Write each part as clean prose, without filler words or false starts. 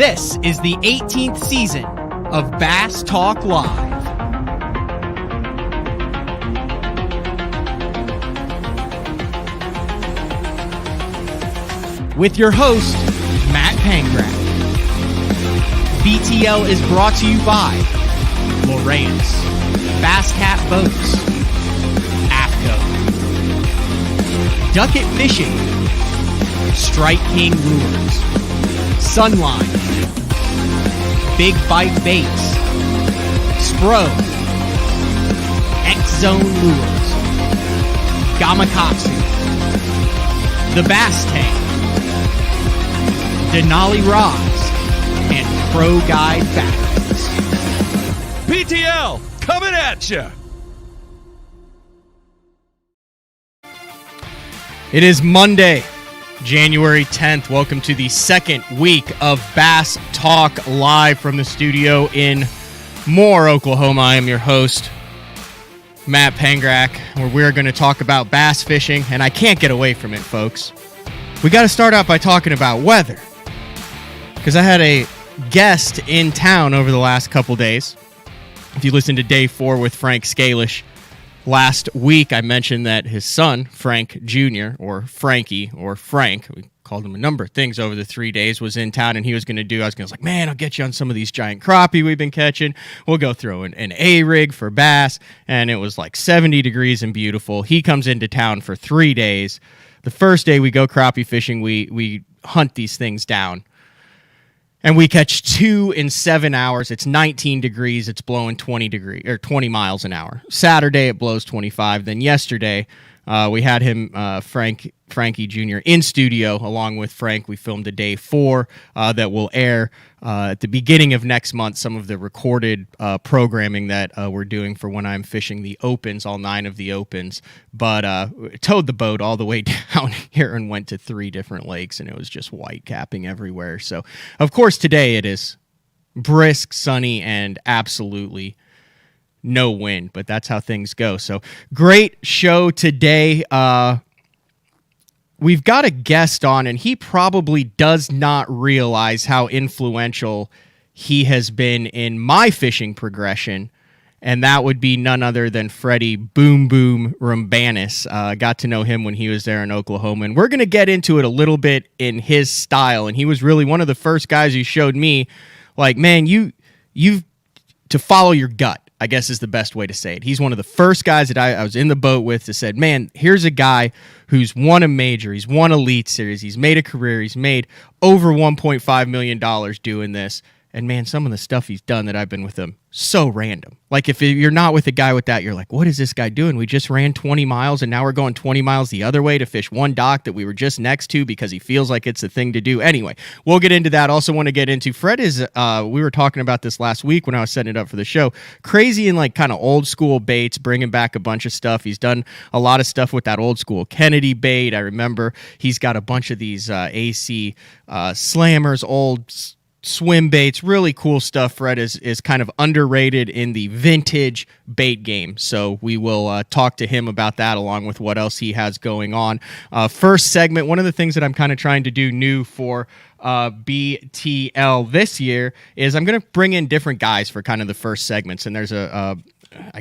This is the 18th season of Bass Talk Live. With your host, Matt Pangrack. BTL is brought to you by Lowrance, Bass Cat Boats, AFCO, Duck It Fishing, Strike King Lures, Sunline, Big Bite Baits, Spro, X-Zone Lures, Gamakatsu, The Bass Tank, Denali Rods, and Pro Guide Batteries. PTL, coming at you! It is Monday, January 10th. Welcome to the second week of Bass Talk Live from the studio in Moore, Oklahoma. I am your host, Matt Pangrack, where we're going to talk about bass fishing, and I can't get away from it, folks. We got to start out by talking about weather, because I had a guest in town over the last couple days. If you listen to Day 4 with Frank Scalish, last week I mentioned that his son, Frank Jr., or Frankie, or Frank, we called him a number of things over the 3 days, was in town, and he was going to do, I was like, man, I'll get you on some of these giant crappie we've been catching. We'll go through an A-rig for bass, and it was like 70 degrees and beautiful. He comes into town for 3 days. The first day we go crappie fishing, we hunt these things down. And we catch 2 in 7 hours. It's 19 degrees. It's blowing 20 miles an hour. Saturday, it blows 25. Then yesterday, we had him, Frankie Jr., in studio along with Frank. We filmed a Day 4 that will air at the beginning of next month, some of the recorded programming that we're doing for when I'm fishing the opens, all 9 of the opens. But towed the boat all the way down here and went to 3 different lakes, and it was just white capping everywhere. So, of course, today it is brisk, sunny, and absolutely no wind, but that's how things go. So, great show today. We've got a guest on, and he probably does not realize how influential he has been in my fishing progression, and that would be none other than Freddy Boom Boom Rambanis. Got to know him when he was there in Oklahoma, and we're going to get into it a little bit in his style, and he was really one of the first guys who showed me, like, man, you've to follow your gut, I guess is the best way to say it. He's one of the first guys that I was in the boat with that said, man, here's a guy who's won a major, he's won Elite Series, he's made a career, he's made over $1.5 million doing this. And man, some of the stuff he's done that I've been with him, so random. Like if you're not with a guy with that, you're like, what is this guy doing? We just ran 20 miles and now we're going 20 miles the other way to fish one dock that we were just next to because he feels like it's the thing to do. Anyway, we'll get into that. Also want to get into Fred is, we were talking about this last week when I was setting it up for the show. Crazy and like kind of old school baits, bringing back a bunch of stuff. He's done a lot of stuff with that old school Kennedy bait. I remember he's got a bunch of these AC slammers, old swim baits, really cool stuff. Fred is kind of underrated in the vintage bait game, so we will talk to him about that along with what else he has going on. First segment, one of the things that I'm kind of trying to do new for BTL this year is I'm going to bring in different guys for kind of the first segments, and there's I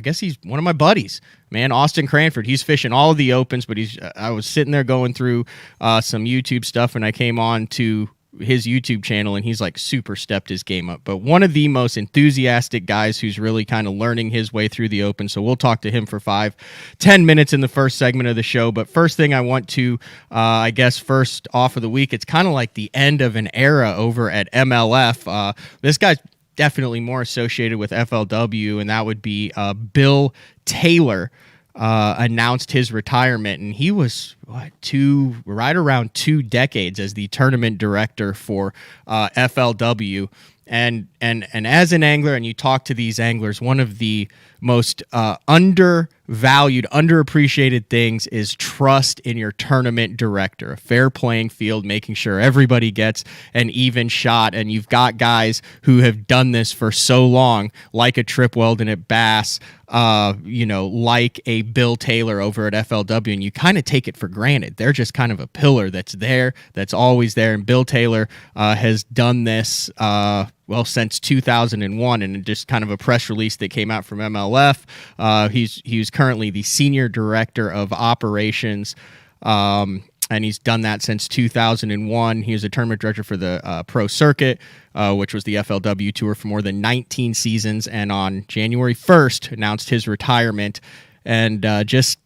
guess he's one of my buddies, man, Austin Cranford. He's fishing all of the opens, but I was sitting there going through some YouTube stuff, and I came on to his YouTube channel, and he's like super stepped his game up. But one of the most enthusiastic guys who's really kind of learning his way through the open. So we'll talk to him for 5-10 minutes in the first segment of the show. But first thing I want to, I guess, first off of the week, it's kind of like the end of an era over at MLF. This guy's definitely more associated with FLW, and that would be Bill Taylor. Announced his retirement, and he was right around 2 decades as the tournament director for FLW. And as an angler, and you talk to these anglers, one of the most undervalued, underappreciated things is trust in your tournament director. A fair playing field, making sure everybody gets an even shot. And you've got guys who have done this for so long, like a Trip Weldon at Bass, like a Bill Taylor over at FLW, and you kind of take it for granted. They're just kind of a pillar that's there, that's always there. And Bill Taylor has done this, since 2001, and just kind of a press release that came out from MLF. He's currently the Senior Director of Operations, and he's done that since 2001. He was a tournament director for the Pro Circuit, which was the FLW Tour, for more than 19 seasons, and on January 1st announced his retirement. And just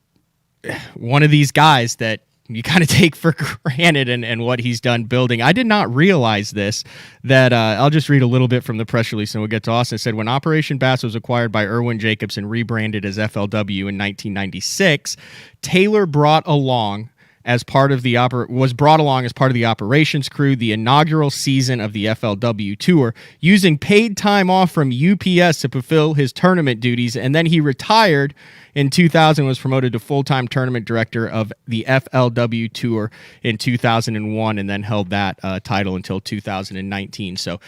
one of these guys that you kind of take for granted, and what he's done building. I did not realize this, that I'll just read a little bit from the press release and we'll get to Austin. It said, when Operation Bass was acquired by Irwin Jacobs and rebranded as FLW in 1996, Taylor brought along as part of the operations crew the inaugural season of the FLW Tour, using paid time off from UPS to fulfill his tournament duties, and then he retired in 2000, was promoted to full-time tournament director of the FLW Tour in 2001, and then held that title until 2019. So,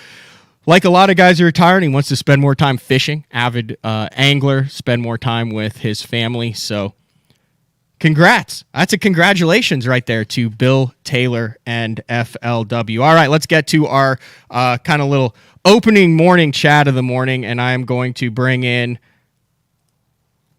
like a lot of guys are retiring, he wants to spend more time fishing, avid angler, spend more time with his family, so congrats. That's a congratulations right there to Bill Taylor and FLW. All right, let's get to our kind of little opening morning chat of the morning, and I am going to bring in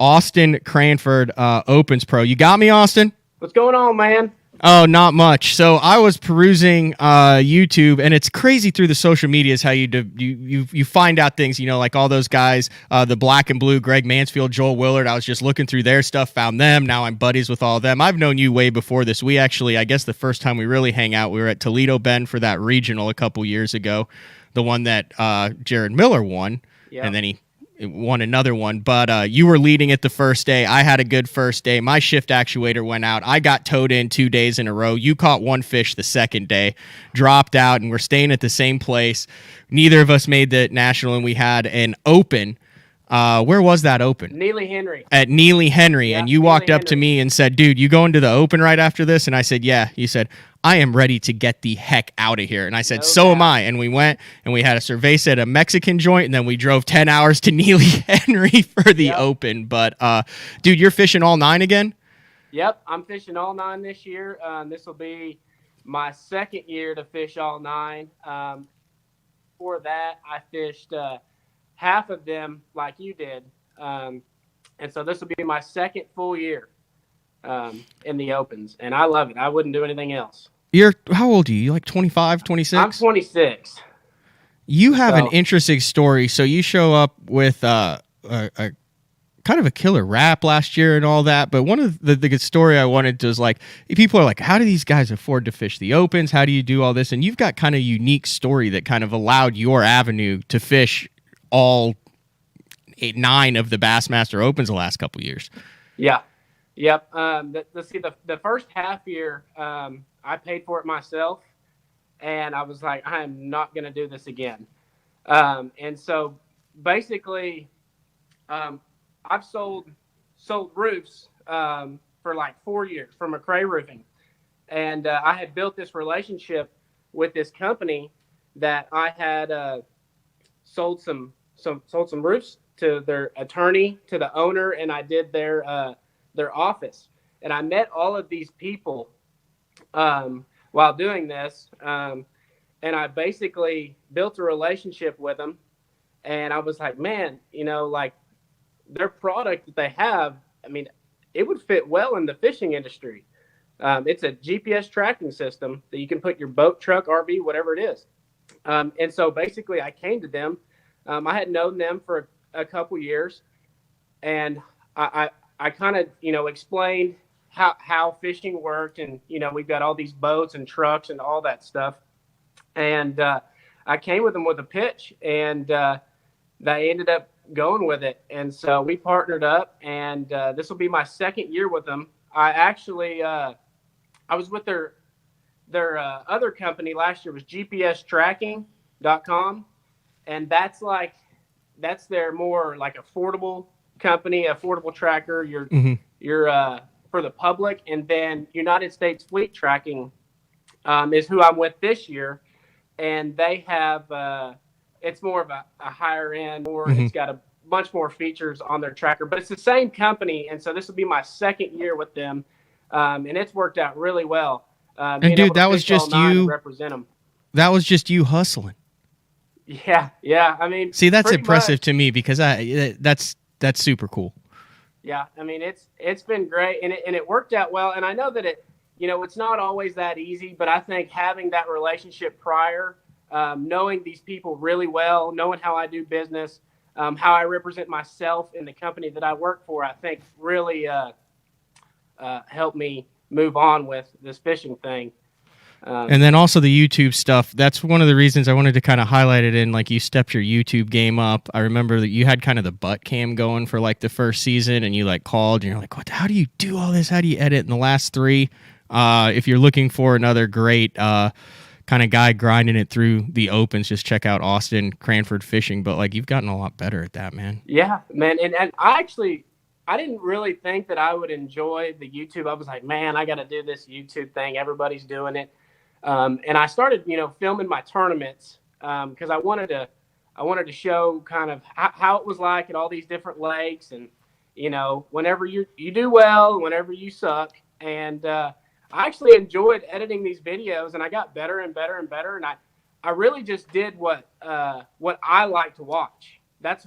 Austin Cranford, Opens Pro. You got me, Austin? What's going on, man? Oh, not much. So I was perusing YouTube, and it's crazy through the social medias how you find out things, like all those guys, the Black and Blue, Greg Mansfield, Joel Willard. I was just looking through their stuff, found them. Now I'm buddies with all of them. I've known you way before this. We actually, I guess the first time we really hang out, we were at Toledo Bend for that regional a couple years ago, the one that Jared Miller won, and then he won another one, but you were leading it the first day. I had a good first day. My shift actuator went out. I got towed in 2 days in a row. You caught one fish the second day, dropped out, and we're staying at the same place. Neither of us made the national, and we had an open. Where was that open? Neely Henry. At Neely Henry, and you walked up to me and said, dude, you going to the open right after this? And I said, yeah. You said, I am ready to get the heck out of here. And I said, so am I. And we went, and we had a cerveza at a Mexican joint, and then we drove 10 hours to Neely Henry for the open. But, dude, you're fishing all 9 again? Yep, I'm fishing all 9 this year. This will be my second year to fish all 9. Before that, I fished half of them like you did. And so this will be my second full year in the opens, and I love it. I wouldn't do anything else. How old are you? You like 25, 26? I'm 26. You have an interesting story. So you show up with a kind of a killer rap last year and all that, but one of the good story I wanted to is like, people are like, how do these guys afford to fish the opens? How do you do all this? And you've got kind of a unique story that kind of allowed your avenue to fish all 9 of the Bassmaster Opens the last couple of years. Yeah. Yep. Let's see, the first half year, I paid for it myself, and I was like, I am not going to do this again. And so basically, I've sold roofs for like 4 years from McRae Roofing, and I had built this relationship with this company that I had sold some roofs to their attorney, to the owner, and I did their office. And I met all of these people while doing this, and I basically built a relationship with them. And I was like, man, like their product that they have, I mean, it would fit well in the fishing industry. It's a GPS tracking system that you can put your boat, truck, RV, whatever it is. And so basically I came to them. I had known them for a couple years, and I kind of, explained how fishing worked, and, we've got all these boats and trucks and all that stuff. And I came with them with a pitch, and they ended up going with it. And so we partnered up, and this will be my second year with them. I actually, I was with their other company last year, was GPStracking.com. And that's their more like affordable company, affordable tracker. You're for the public. And then United States Fleet Tracking is who I'm with this year, and they have it's more of a higher end, it's got a bunch more features on their tracker. But it's the same company, and so this will be my second year with them, and it's worked out really well. And dude, that was just you represent them. That was just you hustling. Yeah. I mean, see, that's impressive to me because that's super cool. Yeah, I mean, it's been great, and it worked out well. And I know that it's not always that easy, but I think having that relationship prior, knowing these people really well, knowing how I do business, how I represent myself in the company that I work for, I think really helped me move on with this fishing thing. And then also the YouTube stuff. That's one of the reasons I wanted to kind of highlight it in, like, you stepped your YouTube game up. I remember that you had kind of the butt cam going for like the first season, and you like called and you're like, how do you do all this? How do you edit? In the last 3, if you're looking for another great kind of guy grinding it through the opens, just check out Austin Cranford Fishing. But like, you've gotten a lot better at that, man. Yeah, man. And I didn't really think that I would enjoy the YouTube. I was like, man, I got to do this YouTube thing. Everybody's doing it. And I started, filming my tournaments because I wanted to show kind of how it was like at all these different lakes, and whenever you do well, whenever you suck. And I actually enjoyed editing these videos, and I got better and better and better. And I really just did what I like to watch. That's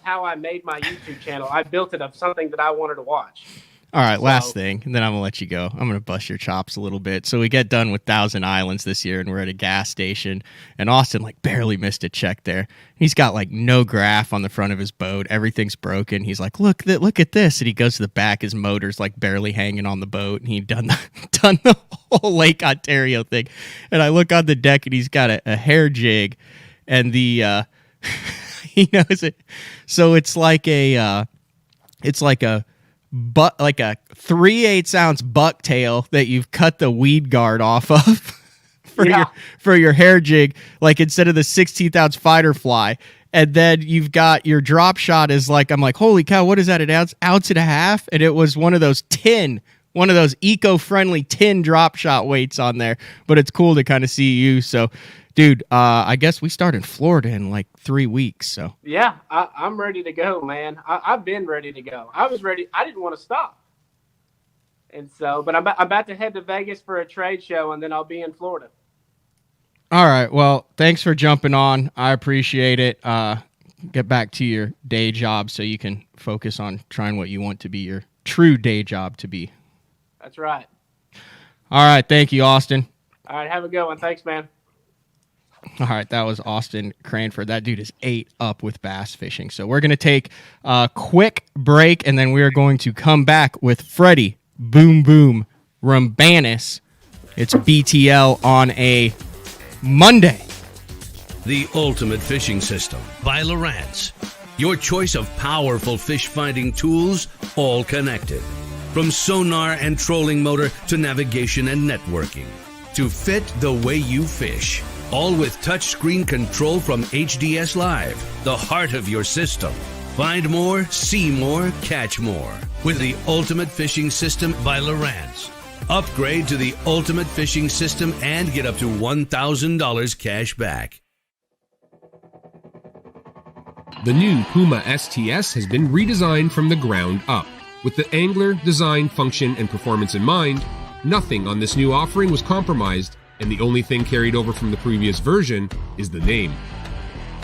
how I made my YouTube channel. I built it of something that I wanted to watch. All right, last thing, and then I'm going to let you go. I'm going to bust your chops a little bit. So we get done with Thousand Islands this year, and we're at a gas station, and Austin, like, barely missed a check there. He's got, like, no graph on the front of his boat. Everything's broken. He's like, look at this. And he goes to the back. His motor's, like, barely hanging on the boat, and he'd done the whole Lake Ontario thing. And I look on the deck, and he's got a hair jig, and the he knows it. So it's like a but like a 3/8 ounce bucktail that you've cut the weed guard off of for your hair jig, like instead of the 16th ounce fighter fly. And then you've got your drop shot is like, I'm like, holy cow, what is that, an ounce and a half? And it was one of those eco-friendly tin drop shot weights on there. But it's cool to kind of see you. So dude, I guess we start in Florida in like 3 weeks. So yeah, I'm ready to go, man. I've been ready to go. I was ready. I didn't want to stop. And so, but I'm about to head to Vegas for a trade show, and then I'll be in Florida. All right. Well, thanks for jumping on. I appreciate it. Get back to your day job so you can focus on trying what you want to be your true day job to be. That's right. All right. Thank you, Austin. All right. Have a good one. Thanks, man. All right, that was Austin Cranford. That dude is 8 up with bass fishing. So we're going to take a quick break, and then we are going to come back with Freddy Boom Boom Rambanis. It's BTL on a Monday. The Ultimate Fishing System by Lowrance. Your choice of powerful fish-finding tools, all connected. From sonar and trolling motor to navigation and networking. To fit the way you fish. All with touchscreen control from HDS Live, the heart of your system. Find more, see more, catch more with the Ultimate Fishing System by Lowrance. Upgrade to the Ultimate Fishing System and get up to $1,000 cash back. The new Puma STS has been redesigned from the ground up. With the angler, design, function, and performance in mind, nothing on this new offering was compromised, and the only thing carried over from the previous version is the name.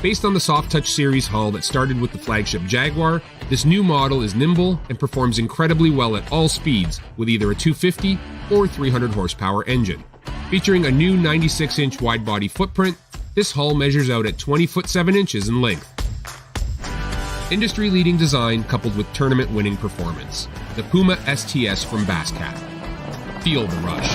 Based on the Soft Touch series hull that started with the flagship Jaguar, this new model is nimble and performs incredibly well at all speeds with either a 250 or 300 horsepower engine. Featuring a new 96-inch wide-body footprint, this hull measures out at 20 foot 7 inches in length. Industry-leading design coupled with tournament-winning performance. The Puma STS from Basscat. Feel the rush.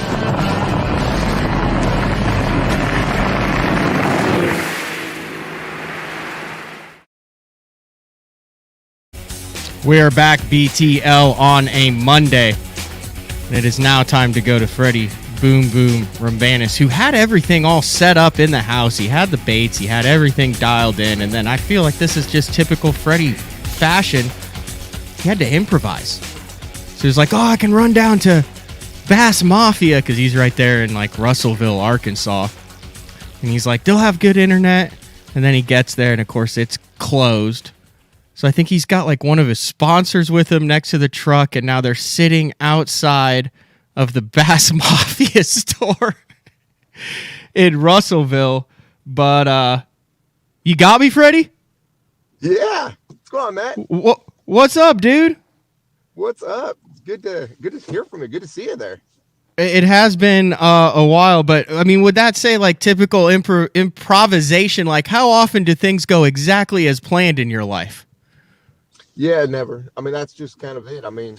We are back, BTL, on a Monday. And it is now time to go to Freddy Boom Boom Rambanis, who had everything all set up in the house. He had the baits. He had everything dialed in. And then I feel like this is just typical Freddy fashion. He had to improvise. So he's like, I can run down to Bass Mafia, because he's right there in like Russellville, Arkansas. And he's like, they'll have good internet. And then he gets there, and of course it's closed. So I think he's got like one of his sponsors with him next to the truck, and now they're sitting outside of the Bass Mafia store in Russellville. But you got me, Freddie? Yeah. What's going on, Matt? What's up, dude? What's up? It's good to hear from you. Good to see you there. It has been a while, but I mean, would that say like typical improvisation? Like, how often do things go exactly as planned in your life? Yeah, never. I mean, that's just kind of it. I mean,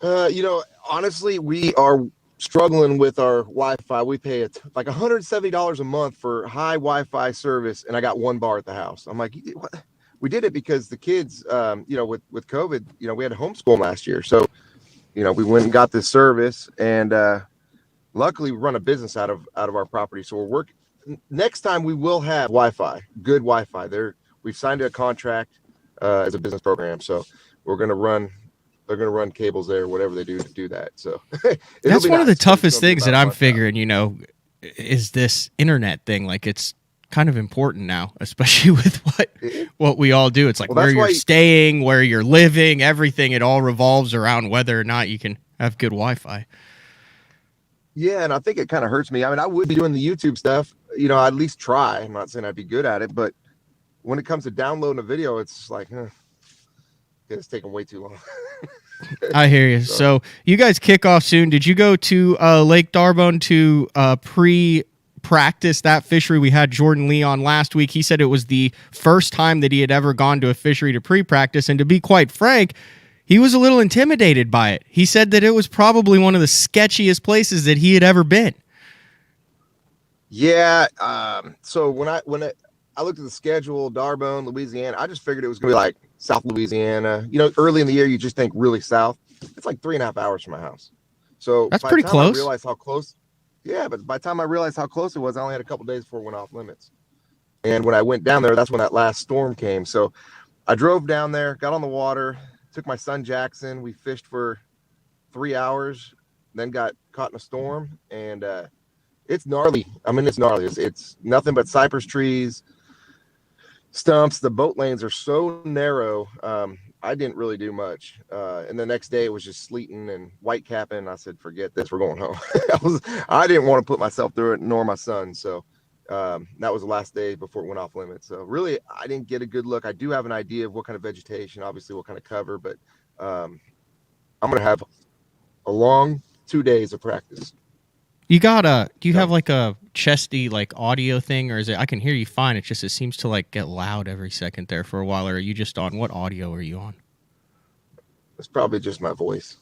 honestly, we are struggling with our Wi-Fi. We pay like $170 a month for high Wi-Fi service, and I got one bar at the house. I'm like, what? We did it because the kids, with COVID, we had to homeschool last year. So, we went and got this service, and luckily we run a business out of our property. So we're working. Next time we will have Wi-Fi, good Wi-Fi. We've signed a contract as a business program. So they're going to run cables there, whatever they do to do that. So that's one of the toughest things that I'm figuring, is this internet thing. Like, it's kind of important now, especially with what we all do. It's like where you're staying, where you're living, everything. It all revolves around whether or not you can have good Wi-Fi. Yeah, and I think it kind of hurts me. I mean, I would be doing the YouTube stuff, I'd at least try. I'm not saying I'd be good at it, but when it comes to downloading a video, it's like, it's taking way too long. I hear you. So you guys kick off soon. Did you go to Lake D'Arbonne to pre-practice that fishery? We had Jordan Lee on last week. He said it was the first time that he had ever gone to a fishery to pre-practice, and to be quite frank, he was a little intimidated by it. He said that it was probably one of the sketchiest places that he had ever been. Yeah. So when I looked at the schedule, D'Arbonne, Louisiana, I just figured it was going to be like South Louisiana. Early in the year, you just think really south. It's like 3.5 hours from my house. So that's pretty close. I realized how close. Yeah, but by the time I realized how close it was, I only had a couple days before it went off limits. And when I went down there, that's when that last storm came. So I drove down there, got on the water, took my son Jackson. We fished for 3 hours, then got caught in a storm, and it's gnarly. I mean, it's gnarly. It's nothing but cypress trees, stumps. The boat lanes are so narrow. I didn't really do much. And the next day it was just sleeting and white capping. I said, forget this, we're going home. I didn't want to put myself through it, nor my son. So that was the last day before it went off limits. So really, I didn't get a good look. I do have an idea of what kind of vegetation, obviously what kind of cover, but I'm going to have a long 2 days of practice. You got do you have like a chesty like audio thing, or is it, I can hear you fine, it seems to like get loud every second there for a while, or are you just on, what audio are you on? It's probably just my voice.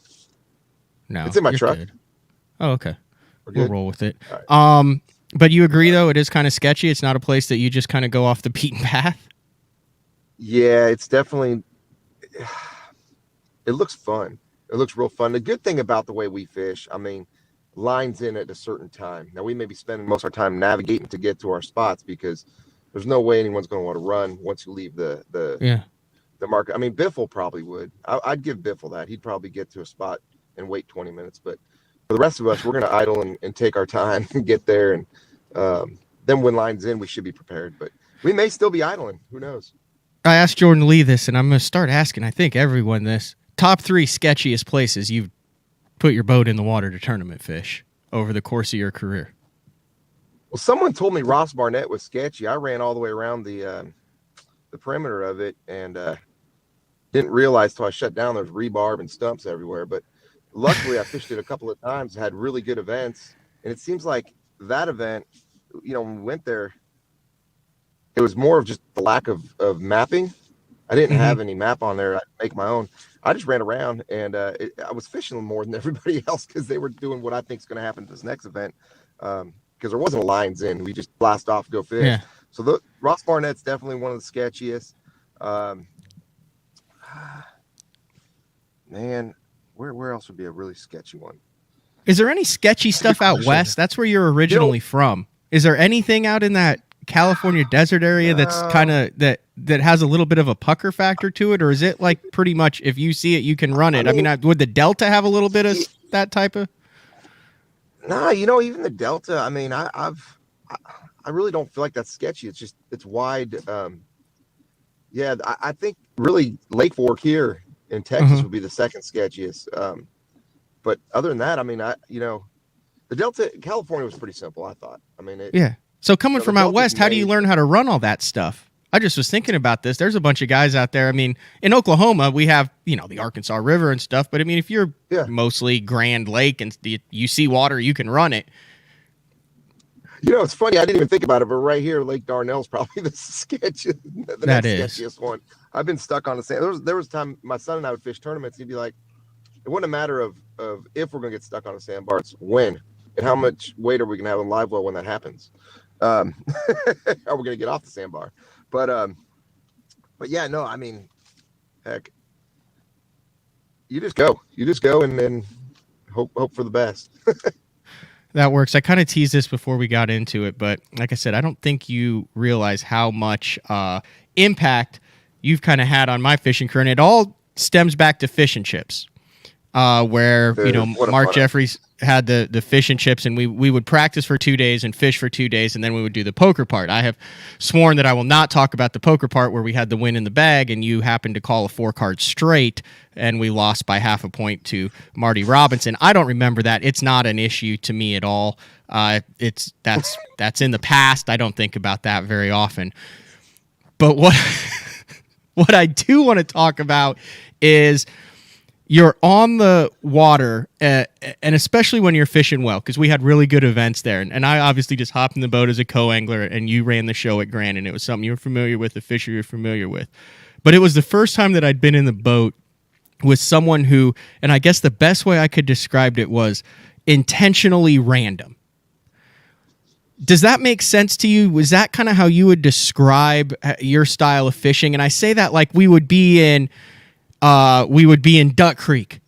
No, it's in my truck. Good. Oh, okay. We'll roll with it. Right. But you agree though, it is kind of sketchy. It's not a place that you just kind of go off the beaten path. Yeah, it's definitely, it looks fun. It looks real fun. The good thing about the way we fish, I mean, lines in at a certain time. Now we may be spending most of our time navigating to get to our spots because there's no way anyone's going to want to run once you leave the market. I mean, Biffle probably would. I'd give Biffle that. He'd probably get to a spot and wait 20 minutes. But for the rest of us, we're going to idle and take our time and get there. And then when line's in, we should be prepared. But we may still be idling. Who knows? I asked Jordan Lee this, and I'm going to start asking, I think, everyone this. Top 3 sketchiest places you've put your boat in the water to tournament fish over the course of your career. Well, someone told me Ross Barnett was sketchy. I ran all the way around the perimeter of it and didn't realize till I shut down there's rebarb and stumps everywhere. But luckily I fished it a couple of times, had really good events. And it seems like that event, when we went there, it was more of just the lack of mapping. I didn't have any map on there. I make my own. I just ran around and I was fishing more than everybody else because they were doing what I think is going to happen to this next event. Because there wasn't lines in. We just blast off, go fish. Yeah. So Ross Barnett's definitely one of the sketchiest. Man, where else would be a really sketchy one? Is there any sketchy stuff out west? That's where you're originally from. Is there anything out in that California desert area that's kind of that has a little bit of a pucker factor to it, or is it like pretty much if you see it you can run it? I mean, would the Delta have a little bit of that type of? Nah, even the Delta. I mean, I really don't feel like that's sketchy. It's wide. Yeah, I think really Lake Fork here in Texas would be the second sketchiest. But other than that, I mean, the Delta, California was pretty simple, I thought. I mean, Yeah. So coming from out west, how do you made- learn how to run all that stuff? I just was thinking about this. There's a bunch of guys out there. I mean, in Oklahoma, we have, the Arkansas River and stuff. But I mean, if you're mostly Grand Lake and you see water, you can run it. It's funny. I didn't even think about it, but right here, Lake Darnell's probably the sketchiest, sketchiest one. I've been stuck on the sand. There was a time my son and I would fish tournaments. He'd be like, it wasn't a matter of if we're going to get stuck on a sandbar. It's when and how much weight are we going to have in live well when that happens? Are we going to get off the sandbar? But yeah, no, I mean, heck, you just go and then hope for the best. That works. I kind of teased this before we got into it, but like I said, I don't think you realize how much impact you've kind of had on my fishing career, and it all stems back to fish and chips, where Mark Jeffries had the fish and chips, and we would practice for 2 days and fish for 2 days, and then we would do the poker part. I have sworn that I will not talk about the poker part where we had the win in the bag, and you happened to call a 4-card straight, and we lost by half a point to Marty Robinson. I don't remember that. It's not an issue to me at all. That's in the past. I don't think about that very often. But what I do want to talk about is you're on the water, and especially when you're fishing well, because we had really good events there. And I obviously just hopped in the boat as a co-angler, and you ran the show at Grand, and it was something you were familiar with, a fisher you're familiar with. But it was the first time that I'd been in the boat with someone who, and I guess the best way I could describe it was intentionally random. Does that make sense to you? Was that kind of how you would describe your style of fishing? And I say that like we would be in Duck Creek,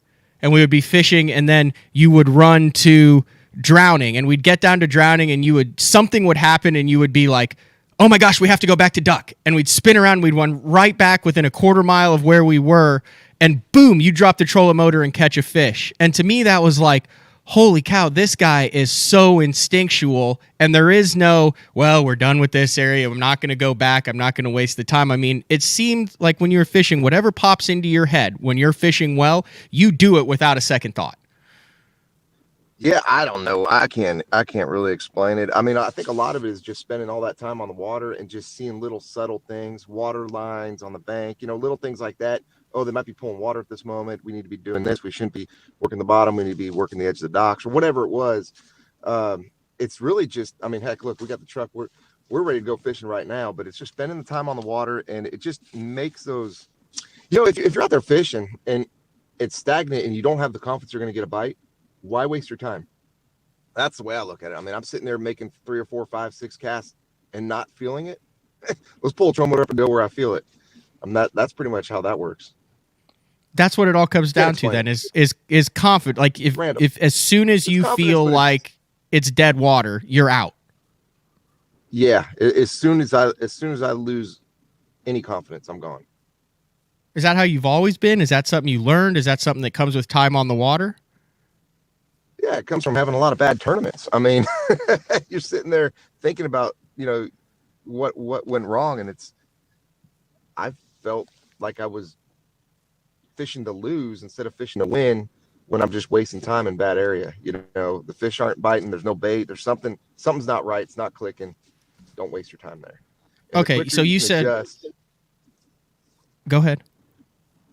and we would be fishing, and then you would run to drowning, and we'd get down to drowning, and something would happen, and you would be like, oh my gosh, we have to go back to duck. And we'd spin around, we'd run right back within a quarter mile of where we were, and boom, you drop the trolling motor and catch a fish. And to me, that was like, holy cow, this guy is so instinctual, and there is no, well, we're done with this area, I'm not going to go back, I'm not going to waste the time. I mean, it seemed like when you're fishing, whatever pops into your head, when you're fishing well, you do it without a second thought. Yeah, I don't know. I can't really explain it. I mean, I think a lot of it is just spending all that time on the water and just seeing little subtle things, water lines on the bank, little things like that. Oh, they might be pulling water at this moment. We need to be doing this. We shouldn't be working the bottom. We need to be working the edge of the docks or whatever it was. It's really just, I mean, heck, look, we got the truck. We're ready to go fishing right now, but it's just spending the time on the water, and it just makes those, if you're out there fishing and it's stagnant and you don't have the confidence you're going to get a bite, why waste your time? That's the way I look at it. I mean, I'm sitting there making 3 or 4, 5, 6 casts and not feeling it. Let's pull a troll motor up and go where I feel it. That's pretty much how that works. That's what it all comes down to then is confident. Like if as soon as you feel like it's dead water, you're out. Yeah. As soon as I lose any confidence, I'm gone. Is that how you've always been? Is that something you learned? Is that something that comes with time on the water? Yeah, it comes from having a lot of bad tournaments. I mean, you're sitting there thinking about, what went wrong, and I felt like I was fishing to lose instead of fishing to win when I'm just wasting time in bad area. The fish aren't biting, there's no bait, there's something's not right, it's not clicking. Don't waste your time there. And okay, so you said go ahead.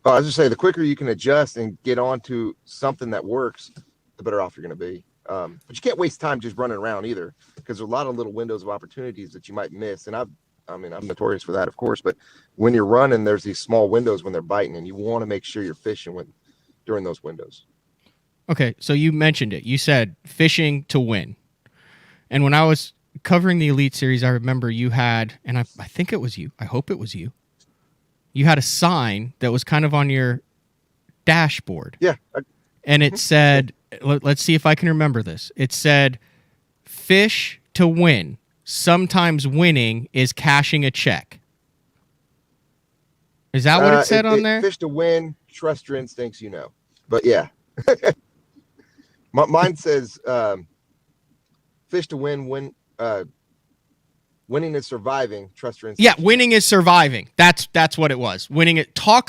Oh, I was just saying, the quicker you can adjust and get onto something that works, the better off you're going to be. But you can't waste time just running around either, because there's a lot of little windows of opportunities that you might miss. And I'm notorious for that, of course, but when you're running, there's these small windows when they're biting, and you want to make sure you're fishing during those windows. Okay, so you mentioned it. You said fishing to win. And when I was covering the Elite Series, I remember you had, and I think it was you, I hope it was you, you had a sign that was kind of on your dashboard. Yeah. And it said, let's see if I can remember this. It said, fish to win. Sometimes winning is cashing a check. Is that what it said on there? Fish to win, trust your instincts, But yeah. Mine says fish to win, winning is surviving. Trust your Yeah, instincts. winning is surviving. That's what it was. Winning it. Talk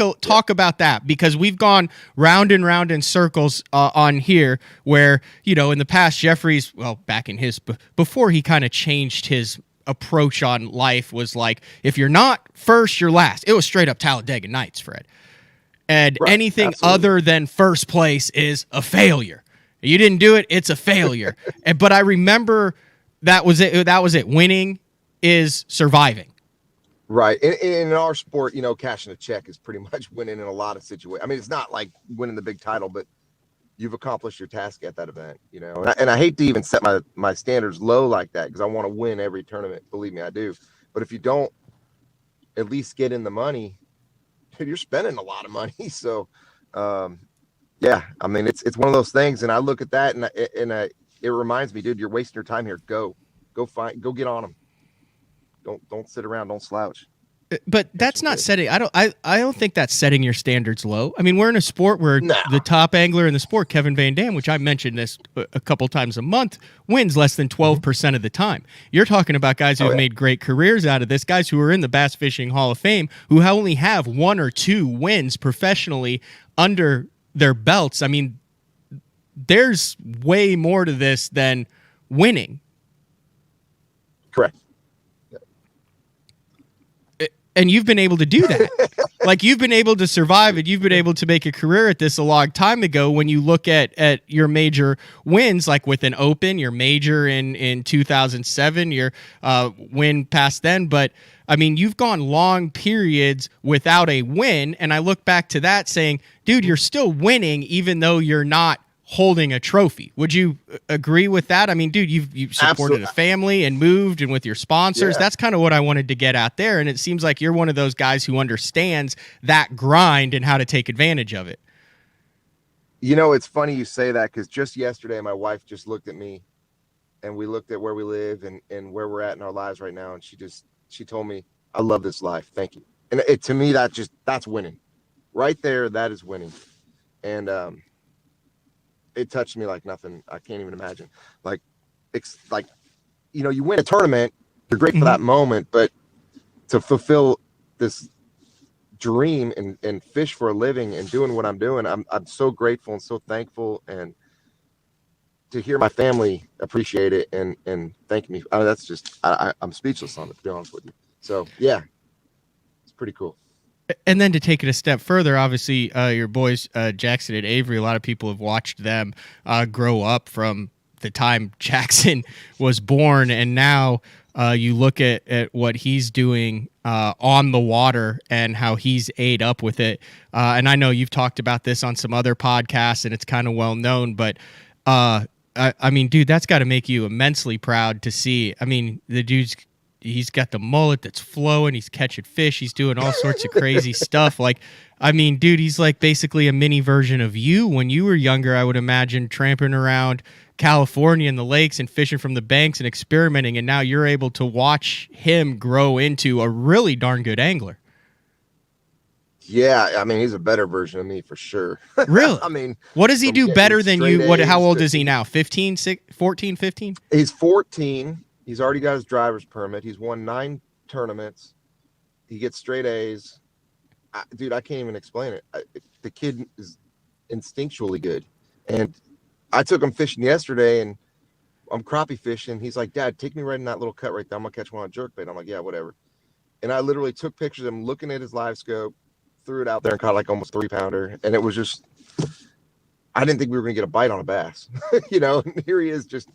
about that, because we've gone round and round in circles on here where, in the past, Jeffrey's, back in his, before he kind of changed his approach on life, was like, if you're not first, you're last. It was straight up Talladega Nights, Fred. And anything other than first place is a failure. You didn't do it, it's a failure. But I remember that was it. Winning is surviving. Right. In our sport, cashing a check is pretty much winning in a lot of situations. I mean, it's not like winning the big title, but you've accomplished your task at that event, And I hate to even set my standards low like that, because I want to win every tournament. Believe me, I do. But if you don't at least get in the money, you're spending a lot of money. So, yeah, I mean, it's one of those things. And I look at that and it reminds me, dude, you're wasting your time here. Go get on them. Don't sit around. Don't slouch. But that's not setting. I don't think that's setting your standards low. I mean, we're in a sport where the top angler in the sport, Kevin Van Dam, which I mentioned this a couple times a month, wins less than 12% of the time. You're talking about guys who have made great careers out of this, guys who are in the Bass Fishing Hall of Fame, who only have 1 or 2 wins professionally under their belts. I mean, there's way more to this than winning. Correct. And you've been able to do that. Like, you've been able to survive and you've been able to make a career at this a long time ago. When you look at your major wins, like with an Open, your major in 2007, your win past then. But, I mean, you've gone long periods without a win. And I look back to that saying, dude, you're still winning even though you're not holding a trophy. Would you agree with that? I mean, dude, you've supported a family and moved, and with your sponsors. That's kind of what I wanted to get out there. And it seems like you're one of those guys who understands that grind and how to take advantage of it. It's funny you say that, because just yesterday my wife just looked at me and we looked at where we live and where we're at in our lives right now. And she told me, I love this life. Thank you. And to me, that's winning right there. That is winning. And, it touched me like nothing. I can't even imagine. Like, it's like, you win a tournament, you're great for that moment, but to fulfill this dream and fish for a living and doing what I'm doing, I'm so grateful and so thankful, and to hear my family appreciate it and thank me. I mean, that's just, I'm speechless on it, to be honest with you. So yeah, it's pretty cool. And then to take it a step further, obviously, your boys, Jackson and Avery, a lot of people have watched them grow up from the time Jackson was born. And now you look at what he's doing on the water and how he's ate up with it. And I know you've talked about this on some other podcasts, and it's kind of well known. But, I mean, dude, that's got to make you immensely proud to see. I mean, the dude's... He's got the mullet that's flowing. He's catching fish. He's doing all sorts of crazy stuff. Like, I mean, dude, he's like basically a mini version of you when you were younger, I would imagine, tramping around California in the lakes and fishing from the banks and experimenting. And now you're able to watch him grow into a really darn good angler. Yeah, I mean, he's a better version of me for sure. Really? I mean, what does he do better than you? How old is he now? 15, 14, 15? He's 14. He's already got his driver's permit. He's won 9 tournaments. He gets straight A's. Dude, I can't even explain it. The kid is instinctually good. And I took him fishing yesterday, and I'm crappie fishing. He's like, Dad, take me right in that little cut right there. I'm going to catch one on jerkbait. I'm like, yeah, whatever. And I literally took pictures of him looking at his live scope, threw it out there and caught like almost 3-pounder. And it was just, I didn't think we were going to get a bite on a bass. And here he is, just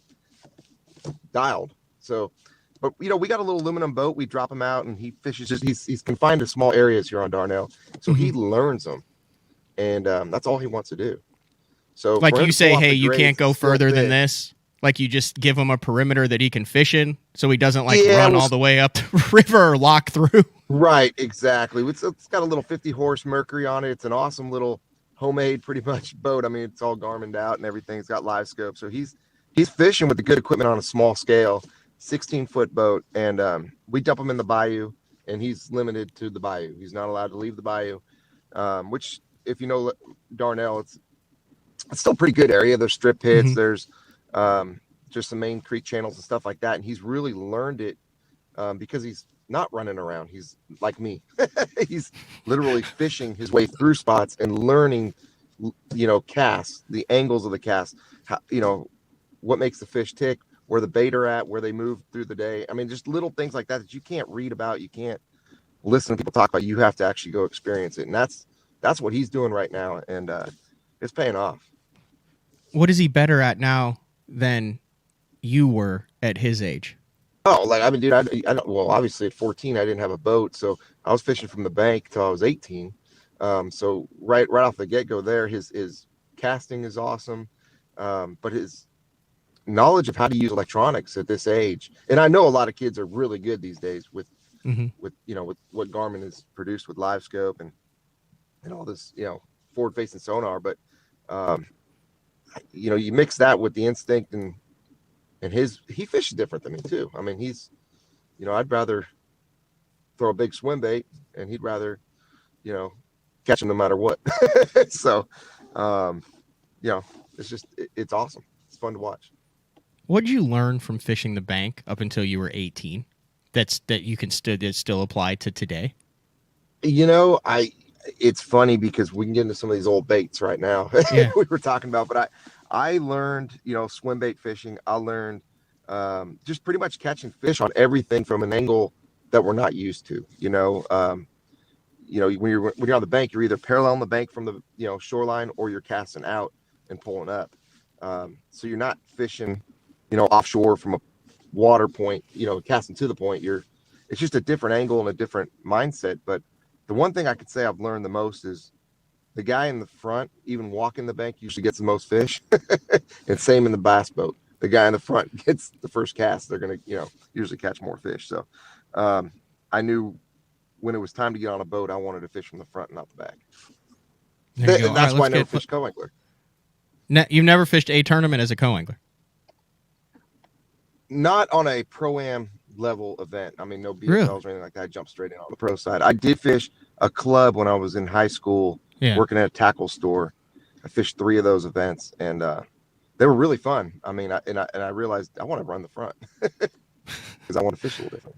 dialed. So, but we got a little aluminum boat. We drop him out and he fishes. He's confined to small areas here on Darnell. So he learns them, and that's all he wants to do. So, like, you say, hey, you can't go further than this. Like, you just give him a perimeter that he can fish in, so he doesn't run all the way up the river or lock through. Right, exactly. It's got a little 50 horse Mercury on it. It's an awesome little homemade, pretty much boat. I mean, it's all Garmined out and everything. It's got live scope. So he's fishing with the good equipment on a small scale. 16-foot boat, and we dump him in the bayou, and he's limited to the bayou. He's not allowed to leave the bayou, which, if you know Darnell, it's still a pretty good area. There's strip pits, there's just some main creek channels and stuff like that, and he's really learned it because he's not running around. He's like me. He's literally fishing his way through spots and learning, casts, the angles of the cast, how, what makes the fish tick, where the bait are at, where they move through the day. I mean, just little things like that you can't read about, you can't listen to people talk about. You have to actually go experience it, and that's what he's doing right now, and it's paying off. What is he better at now than you were at his age? Oh, like, I mean, dude, I don't, well, obviously at 14, I didn't have a boat, so I was fishing from the bank till I was 18. So right off the get-go there, his casting is awesome, but his knowledge of how to use electronics at this age, and I know a lot of kids are really good these days with what Garmin has produced with Live Scope and all this, forward-facing sonar, but you mix that with the instinct and he fishes different than me too. I mean, he's, I'd rather throw a big swim bait and he'd rather, catch him no matter what. So, it's just, it's awesome. It's fun to watch. What did you learn from fishing the bank up until you were 18 that you can still apply to today? It's funny because we can get into some of these old baits right now. Yeah. We were talking about, but I learned, swim bait fishing. I learned just pretty much catching fish on everything from an angle that we're not used to. When you're on the bank, you're either paralleling the bank from the shoreline, or you're casting out and pulling up. So you're not fishing, offshore from a water point, casting to the point. It's just a different angle and a different mindset. But the one thing I could say I've learned the most is the guy in the front, even walking the bank, usually gets the most fish. And same in the bass boat. The guy in the front gets the first cast. They're going to, usually catch more fish. So I knew when it was time to get on a boat, I wanted to fish from the front and not the back. And that's why I never fished co-angler. You've never fished a tournament as a co-angler? Not on a pro-am level event. I mean, no BFLs really? Or anything like that. I jumped straight in on the pro side. I did fish a club when I was in high school, working at a tackle store. I fished 3 of those events, and they were really fun. I mean, I realized I want to run the front because I want to fish a little different.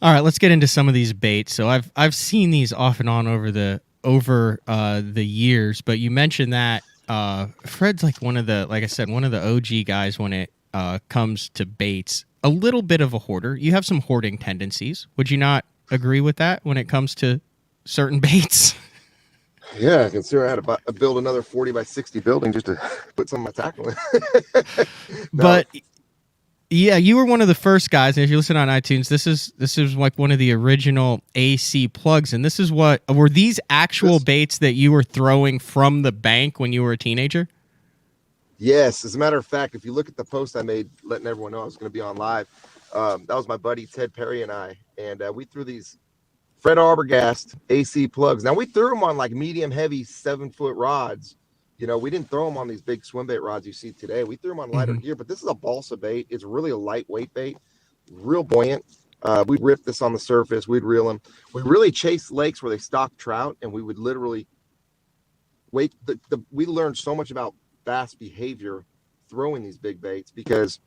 All right, let's get into some of these baits. So I've seen these off and on over the years, but you mentioned that Fred's one of the OG guys when it comes to baits. A little bit of a hoarder. You have some hoarding tendencies. Would you not agree with that when it comes to certain baits? Yeah, I consider I had to build another 40 by 60 building just to put some of my tackle in. No. But yeah, you were one of the first guys, and if you listen on iTunes, this is like one of the original AC plugs, and were these actual baits that you were throwing from the bank when you were a teenager? Yes, as a matter of fact, if you look at the post I made letting everyone know I was going to be on live, that was my buddy Ted Perry and I, and we threw these Fred Arbogast AC plugs. Now, we threw them on like medium heavy 7-foot rods. We didn't throw them on these big swim bait rods you see today. We threw them on lighter gear, but this is a balsa bait. It's really a lightweight bait, real buoyant. We'd rip this on the surface. We'd reel them. We really chased lakes where they stock trout, and we would literally wait. We learned so much about bass behavior throwing these big baits because,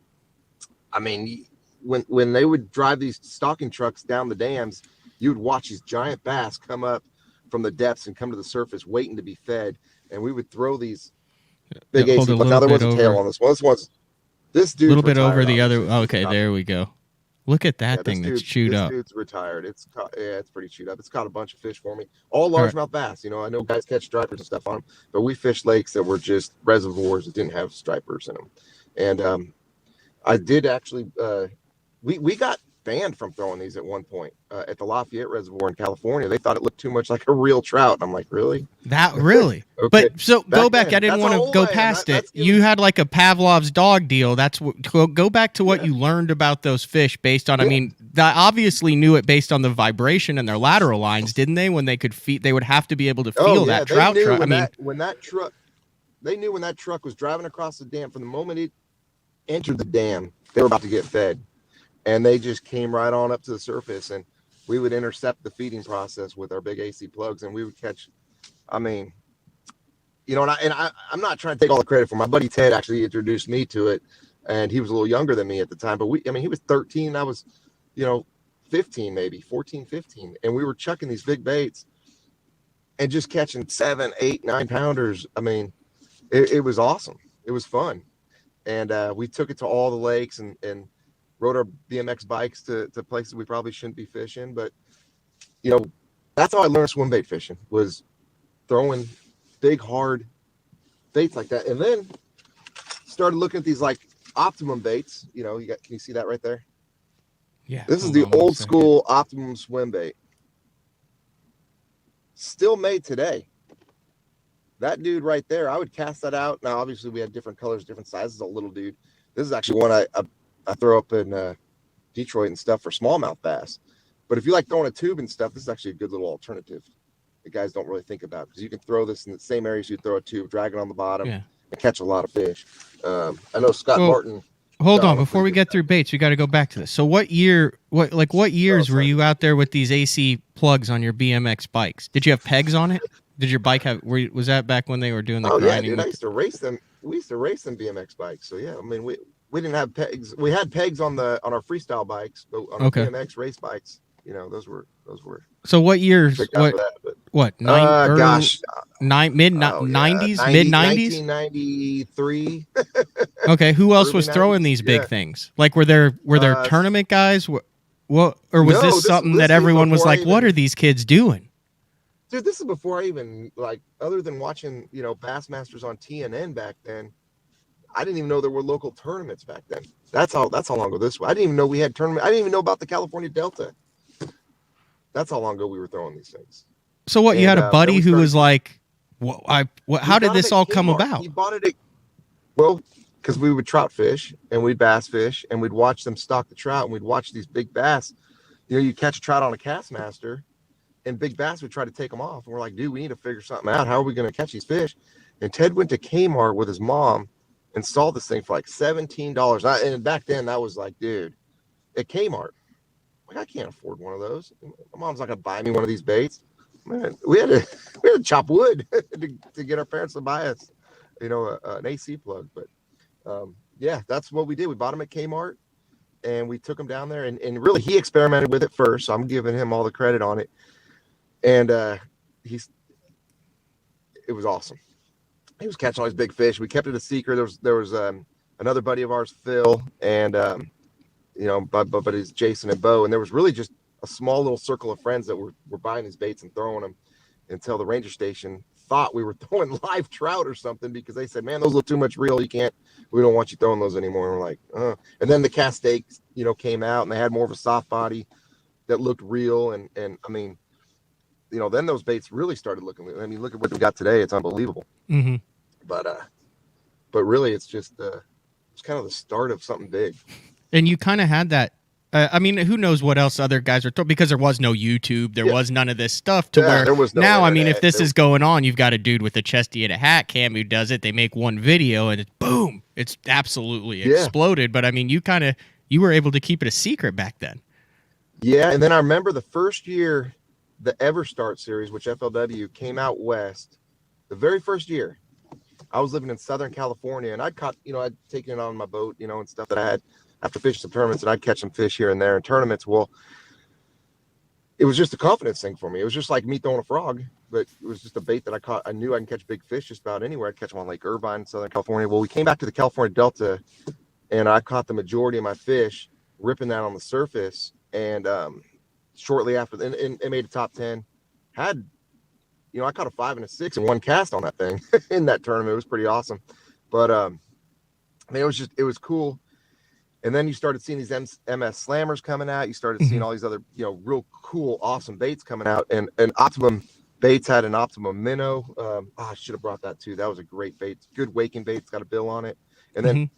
I mean, when they would drive these stocking trucks down the dams, you would watch these giant bass come up from the depths and come to the surface waiting to be fed. And we would throw these big AC. But now there was a tail on this one. This dude's a little bit over the other. Oh, okay, there we go. Look at that thing that's chewed up. This dude's retired. It's pretty chewed up. It's caught a bunch of fish for me. All largemouth bass. I know guys catch stripers and stuff on them, but we fished lakes that were just reservoirs that didn't have stripers in them. And I did actually. We got banned from throwing these at one point at the Lafayette Reservoir in California. They thought it looked too much like a real trout. And I'm like, really? That really? Okay. But so go back. I didn't want to go past it. You had like a Pavlov's dog deal. That's what. Go back to what you learned about those fish based on. Yeah. I mean, they obviously knew it based on the vibration and their lateral lines, didn't they? When they could feed, they would have to be able to feel that trout. They knew when that truck was driving across the dam. From the moment it entered the dam, they were about to get fed. And they just came right on up to the surface, and we would intercept the feeding process with our big AC plugs, and we would catch. I mean, and I'm not trying to take all the credit for my buddy Ted. Actually introduced me to it, and he was a little younger than me at the time. But he was 13. I was, 15, maybe 14, 15. And we were chucking these big baits and just catching 7, 8, 9 pounders. I mean, it was awesome. It was fun. And we took it to all the lakes and rode our BMX bikes to places we probably shouldn't be fishing. But, you know, that's how I learned swim bait fishing, was throwing big, hard baits like that. And then started looking at these like Optimum baits. You know, can you see that right there? Yeah. This is the old school Optimum swim bait. Still made today. That dude right there, I would cast that out. Now, obviously, we had different colors, different sizes. A little dude. This is actually one I throw up in Detroit and stuff for smallmouth bass. But if you like throwing a tube and stuff, this is actually a good little alternative that guys don't really think about, because you can throw this in the same areas you throw a tube, drag it on the bottom, and catch a lot of fish. I know Scott Martin. Hold on, before we get through baits, we got to go back to this. So what years were you out there with these AC plugs on your BMX bikes? Did you have pegs on it? Did your bike have? Was that back when they were doing the grinding? Yeah, dude, I used to race them. We used to race them BMX bikes. So yeah, I mean, we didn't have pegs. We had pegs on our freestyle bikes, but on our BMX race bikes, you know, those were. So what years? What? Mid 90s, mid 90s, 1993. Okay, who else was throwing these big things? Like, were there tournament guys? What? Or was this something that everyone was like, "What are these kids doing?" Dude, this is before I even, like, other than watching, you know, Bassmasters on TNN back then, I didn't even know there were local tournaments back then. That's how long ago this was. I didn't even know we had tournaments. I didn't even know about the California Delta. That's how long ago we were throwing these things. So what, you had a buddy who was like, how did this all come about? He bought it because we would trout fish and we'd bass fish and we'd watch them stock the trout, and we'd watch these big bass. You know, you catch a trout on a Castmaster, and big bass would try to take them off. And we're like, dude, we need to figure something out. How are we going to catch these fish? And Ted went to Kmart with his mom and saw this thing for like $17. And back then that was like, dude, at Kmart, like, I can't afford one of those. My mom's not going to buy me one of these baits. Man, we had to chop wood to get our parents to buy us, you know, an AC plug. But yeah, that's what we did. We bought them at Kmart and we took them down there, and really he experimented with it first. So I'm giving him all the credit on it. And it was awesome. He was catching all these big fish. We kept it a secret. There was another buddy of ours, Phil, and you know, buddies Jason and Bo, and there was really just a small little circle of friends that were buying these baits and throwing them, until the ranger station thought we were throwing live trout or something, because they said, man, those look too much real. We don't want you throwing those anymore. And we're like, and then the cast stakes, you know, came out, and they had more of a soft body that looked real. And I mean, you know, then those baits really started looking. I mean, look at what we got today. It's unbelievable. Mm-hmm. But really, it's just it's kind of the start of something big. And you kind of had that. I mean, who knows what else other guys are throwing, because there was no YouTube, there was none of this stuff to where there was no now. internet. I mean, if this is going on, you've got a dude with a chesty and a hat cam who does it. They make one video and it's boom, it's absolutely exploded. But I mean, you were able to keep it a secret back then. Yeah, and then I remember the first year the Ever Start series, which FLW came out west, the very first year, I was living in Southern California, and I'd caught, you know, I'd taken it on my boat, you know, and stuff that I had after fishing some tournaments, and I'd catch some fish here and there in tournaments. Well, it was just a confidence thing for me. It was just like me throwing a frog, but it was just a bait that I caught. I knew I can catch big fish just about anywhere. I'd catch them on Lake Irvine, Southern California. Well, we came back to the California Delta, and I caught the majority of my fish ripping that on the surface. And shortly after, and it made a top 10. Had, you know, I caught a 5 and a 6 and one cast on that thing in that tournament. It was pretty awesome. But I mean, it was cool. And then you started seeing these MS Slammers coming out. You started seeing all these other, you know, real cool, awesome baits coming out. And Optimum Baits had an Optimum Minnow. I should have brought that too. That was a great bait. Good waking bait. It's got a bill on it. And then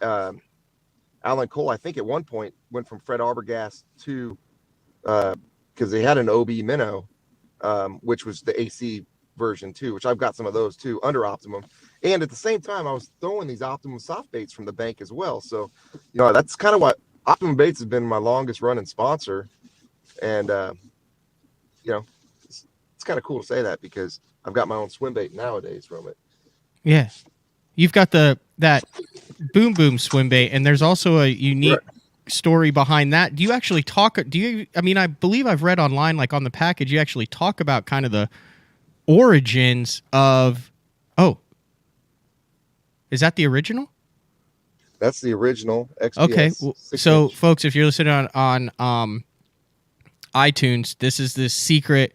Alan Cole, I think at one point, went from Fred Arbogast to, because they had an OB Minnow, which was the AC version too, which I've got some of those too under Optimum. And at the same time, I was throwing these Optimum soft baits from the bank as well. So, you know, that's kind of what Optimum Baits has been my longest running sponsor. And, you know, it's kind of cool to say that, because I've got my own swim bait nowadays from it. Yeah. You've got that Boom Boom swim bait, and there's also a unique story behind that. Do you actually talk? I mean, I believe I've read online, like on the package, you actually talk about kind of the origins of. Oh, is that the original? That's the original XPS. Okay, so 6-inch. folks, if you're listening on iTunes, this is the secret.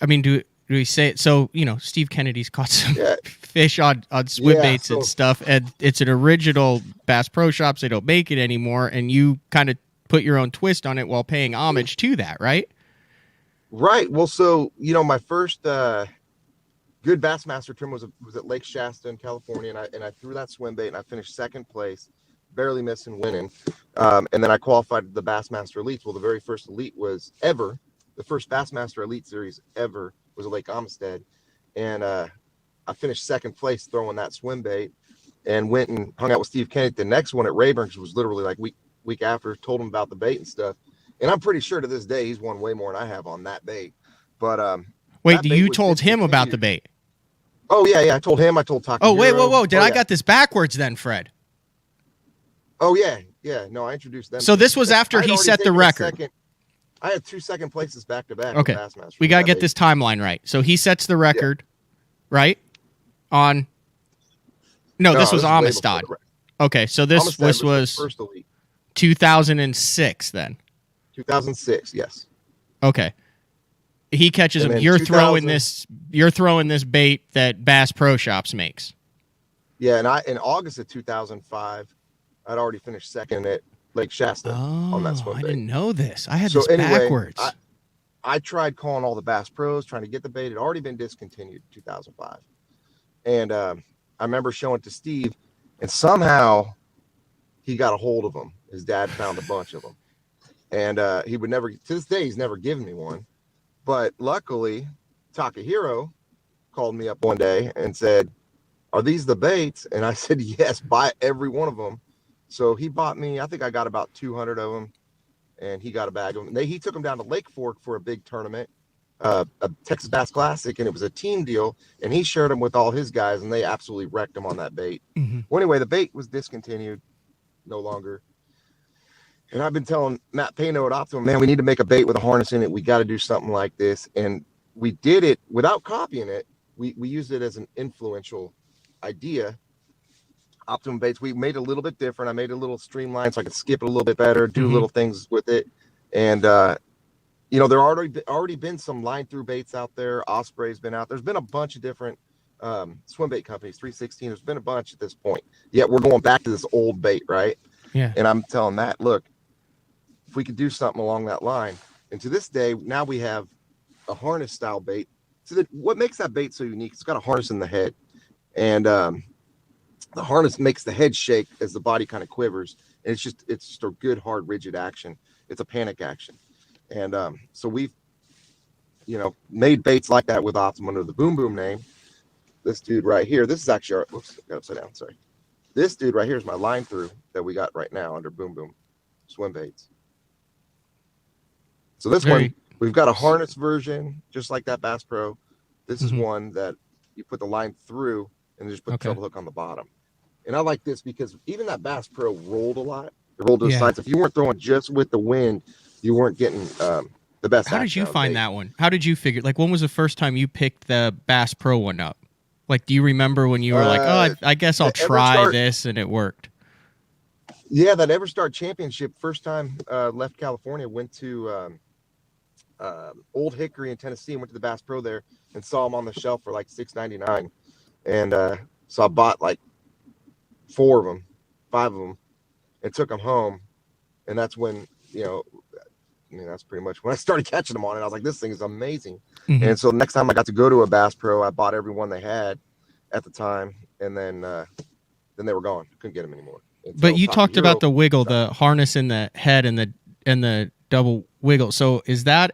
I mean, do we say it? So, Steve Kennedy's caught some fish on swim baits and stuff, and it's an original Bass Pro Shops. They don't make it anymore, and you kind of put your own twist on it while paying homage to that, right? Right. Well, so, my first good Bassmaster tournament was at Lake Shasta in California, and I threw that swim bait, and I finished second place, barely missing winning. And then I qualified the Bassmaster Elites. Well, the very first elite was ever, the first Bassmaster Elite Series ever was at Lake Amistad. And I finished second place throwing that swim bait, and went and hung out with Steve Kennedy. The next one at Rayburn, which was literally like week after, told him about the bait and stuff. And I'm pretty sure to this day he's won way more than I have on that bait. But wait, you told him about the bait? Oh yeah, I told him. I told Taco. Oh wait, whoa! Did I got this backwards then, Fred? Oh yeah. No, I introduced them. So this was after he set the record. I had 2 second places back to back. Okay, we gotta get this timeline right. So he sets the record, right? On this was Amistad. Okay, so this was first elite. 2006 then. 2006, yes. Okay. He catches him. You're throwing this bait that Bass Pro Shops makes. Yeah, and in August of 2005, I'd already finished second at Lake Shasta on that swim bait. I didn't know this. I had this backwards. I tried calling all the Bass Pros, trying to get the bait. It had already been discontinued in 2005. And I remember showing it to Steve, and somehow he got a hold of them. His dad found a bunch of them. And he would never, to this day, he's never given me one. But luckily, Takahiro called me up one day and said, "Are these the baits?" And I said, "Yes, buy every one of them." So he bought me, I think I got about 200 of them, and he got a bag of them. He took them down to Lake Fork for a big tournament, a Texas Bass Classic, and it was a team deal, and he shared them with all his guys, and they absolutely wrecked them on that bait. Mm-hmm. Well, anyway, the bait was discontinued, no longer. And I've been telling Matt Payno at Optimum, man, we need to make a bait with a harness in it. We got to do something like this. And we did it without copying it. We used it as an influential idea. Optimum baits, we made it a little bit different. I made it a little streamlined so I could skip it a little bit better, do little things with it. And, there already been some line through baits out there. Osprey's been out. There's been a bunch of different swim bait companies, 316. There's been a bunch at this point. Yet we're going back to this old bait, right? Yeah. And I'm telling Matt, look, if we could do something along that line. And to this day, now we have a harness style bait. So what makes that bait so unique, it's got a harness in the head. And the harness makes the head shake as the body kind of quivers. And it's just a good, hard, rigid action. It's a panic action. And so we've, made baits like that with Optimum under the Boom Boom name. This dude right here, this is actually whoops, got upside down, sorry. This dude right here is my line through that we got right now under Boom Boom swim baits. So this one, we've got a harness version, just like that Bass Pro. This is one that you put the line through and just put the treble hook on the bottom. And I like this because even that Bass Pro rolled a lot. It rolled to the sides. If you weren't throwing just with the wind, you weren't getting the best. How did you find that one? How did you figure? Like, when was the first time you picked the Bass Pro one up? Like, do you remember when you were like, "Oh, I guess I'll try this," and it worked? Yeah, that EverStart Championship, first time left California, went to Old Hickory in Tennessee, and went to the Bass Pro there, and saw them on the shelf for like $6.99, and so I bought like 5 of them, and took them home, and that's when that's pretty much when I started catching them on it. I was like, this thing is amazing. And so the next time I got to go to a Bass Pro, I bought every one they had at the time, and then they were gone. Couldn't get them anymore. But you talked about the wiggle, the harness in the head and the double wiggle. So is that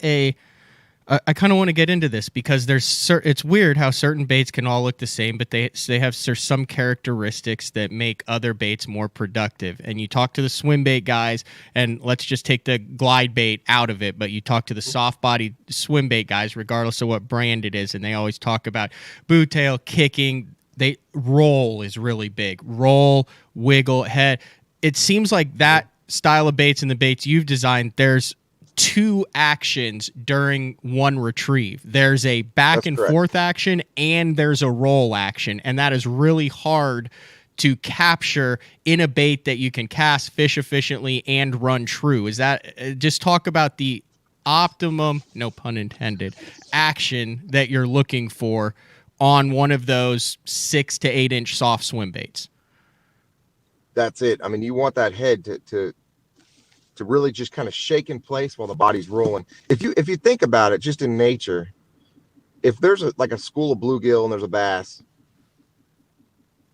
I kind of want to get into this because it's weird how certain baits can all look the same, but there's some characteristics that make other baits more productive. And you talk to the swim bait guys, and let's just take the glide bait out of it, but you talk to the soft body swim bait guys, regardless of what brand it is, and they always talk about boot tail, kicking. Roll is really big. Roll, wiggle, head. It seems like that style of baits and the baits you've designed, there's two actions during one retrieve. There's a back and forth action and there's a roll action, and that is really hard to capture in a bait that you can cast, fish efficiently, and run true. Is that just talk about the optimum, no pun intended, action that you're looking for on one of those 6 to 8 inch soft swim baits? That's it. I mean, you want that head to really just kind of shake in place while the body's rolling. If you think about it, just in nature, if there's like a school of bluegill and there's a bass,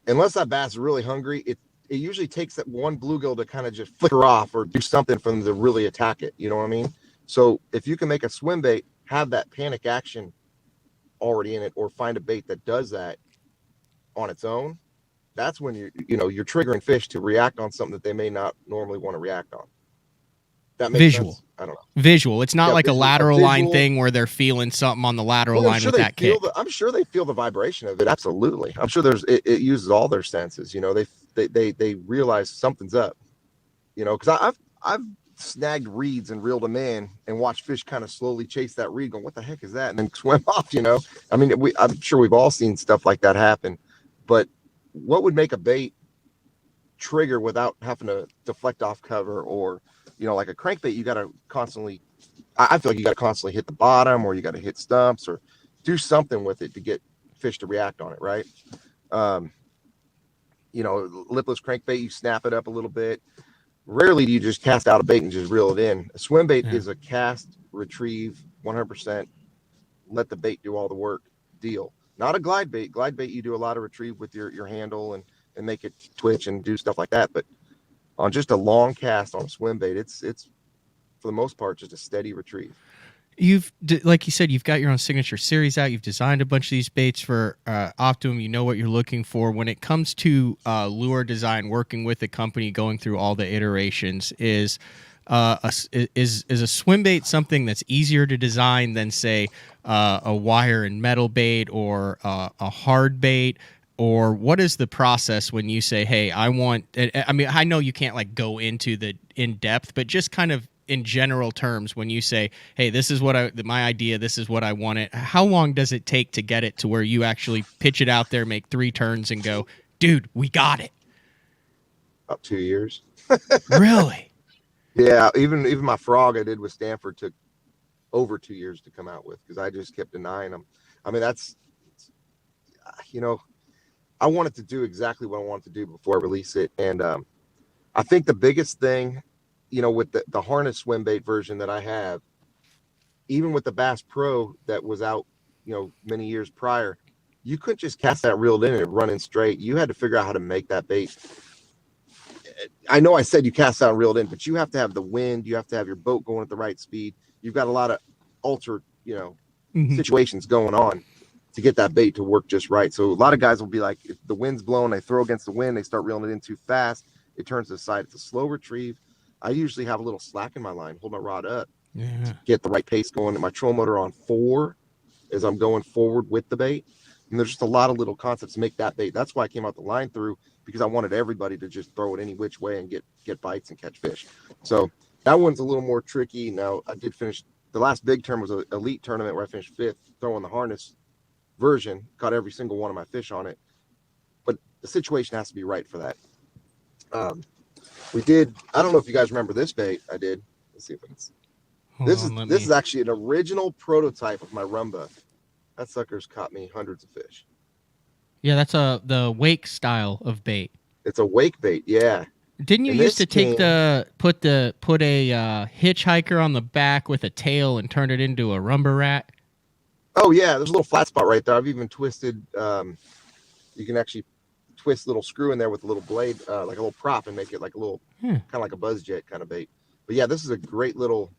unless that bass is really hungry, it usually takes that one bluegill to kind of just flicker off or do something for them to really attack it. You know what I mean? So if you can make a swim bait have that panic action already in it, or find a bait that does that on its own, that's when you're triggering fish to react on something that they may not normally want to react on. That makes visual sense? I don't know. Visual. It's not like visual, a lateral line thing where they're feeling something on the lateral line with that kick. I'm sure they feel the vibration of it. Absolutely. I'm sure it uses all their senses. They realize something's up. Because I've snagged reeds and reeled them in and watched fish kind of slowly chase that reed, going, "What the heck is that?" and then swim off. I mean, I'm sure we've all seen stuff like that happen. But what would make a bait trigger without having to deflect off cover, or like a crankbait, you got to constantly, I feel like you got to constantly hit the bottom, or you got to hit stumps or do something with it to get fish to react on it, right? Lipless crankbait, you snap it up a little bit. Rarely do you just cast out a bait and just reel it in. A swim bait is a cast, retrieve, 100%, let the bait do all the work deal. Not a glide bait. Glide bait, you do a lot of retrieve with your handle and make it twitch and do stuff like that. But on just a long cast on a swim bait, it's for the most part just a steady retrieve. Like you said, you've got your own signature series out. You've designed a bunch of these baits for Optimum. You know what you're looking for. When it comes to lure design, working with a company, going through all the iterations, is a swim bait something that's easier to design than, say, a wire and metal bait or a hard bait? Or what is the process when you say, "Hey, I know you can't like go into the in depth, but just kind of in general terms, when you say, "Hey, this is my idea, this is what I want it." How long does it take to get it to where you actually pitch it out there, make 3 turns, and go, "Dude, we got it"? About 2 years. Really? Yeah. Even my frog I did with Stanford took over 2 years to come out with, because I just kept denying them. I mean, I wanted to do exactly what I wanted to do before I release it. And I think the biggest thing, with the harness swim bait version that I have, even with the Bass Pro that was out, many years prior, you couldn't just cast that reeled in and run in straight. You had to figure out how to make that bait. I know I said you cast out and reeled in, but you have to have the wind. You have to have your boat going at the right speed. You've got a lot of altered, situations going on to get that bait to work just right. So a lot of guys will be like, if the wind's blowing, they throw against the wind, they start reeling it in too fast, it turns to the side. It's a slow retrieve. I usually have a little slack in my line, hold my rod up, get the right pace going, and my troll motor on 4 as I'm going forward with the bait. And there's just a lot of little concepts to make that bait. That's why I came out the line through, because I wanted everybody to just throw it any which way and get bites and catch fish. So that one's a little more tricky. Now, I did finish, the last big term was an elite tournament where I finished 5th throwing the harness version, caught every single one of my fish on it, but the situation has to be right for that. We did, I don't know if you guys remember this bait I did. Let's see if it's this is actually an original prototype of my Rumba. That sucker's caught me hundreds of fish. Yeah, that's the wake style of bait. It's a wake bait, yeah. Didn't you used to put a hitchhiker on the back with a tail and turn it into a Rumba rat? Oh yeah, there's a little flat spot right there. I've even twisted. You can actually twist a little screw in there with a little blade, like a little prop, and make it like a little kind of like a buzz jet kind of bait. But yeah, this is a great little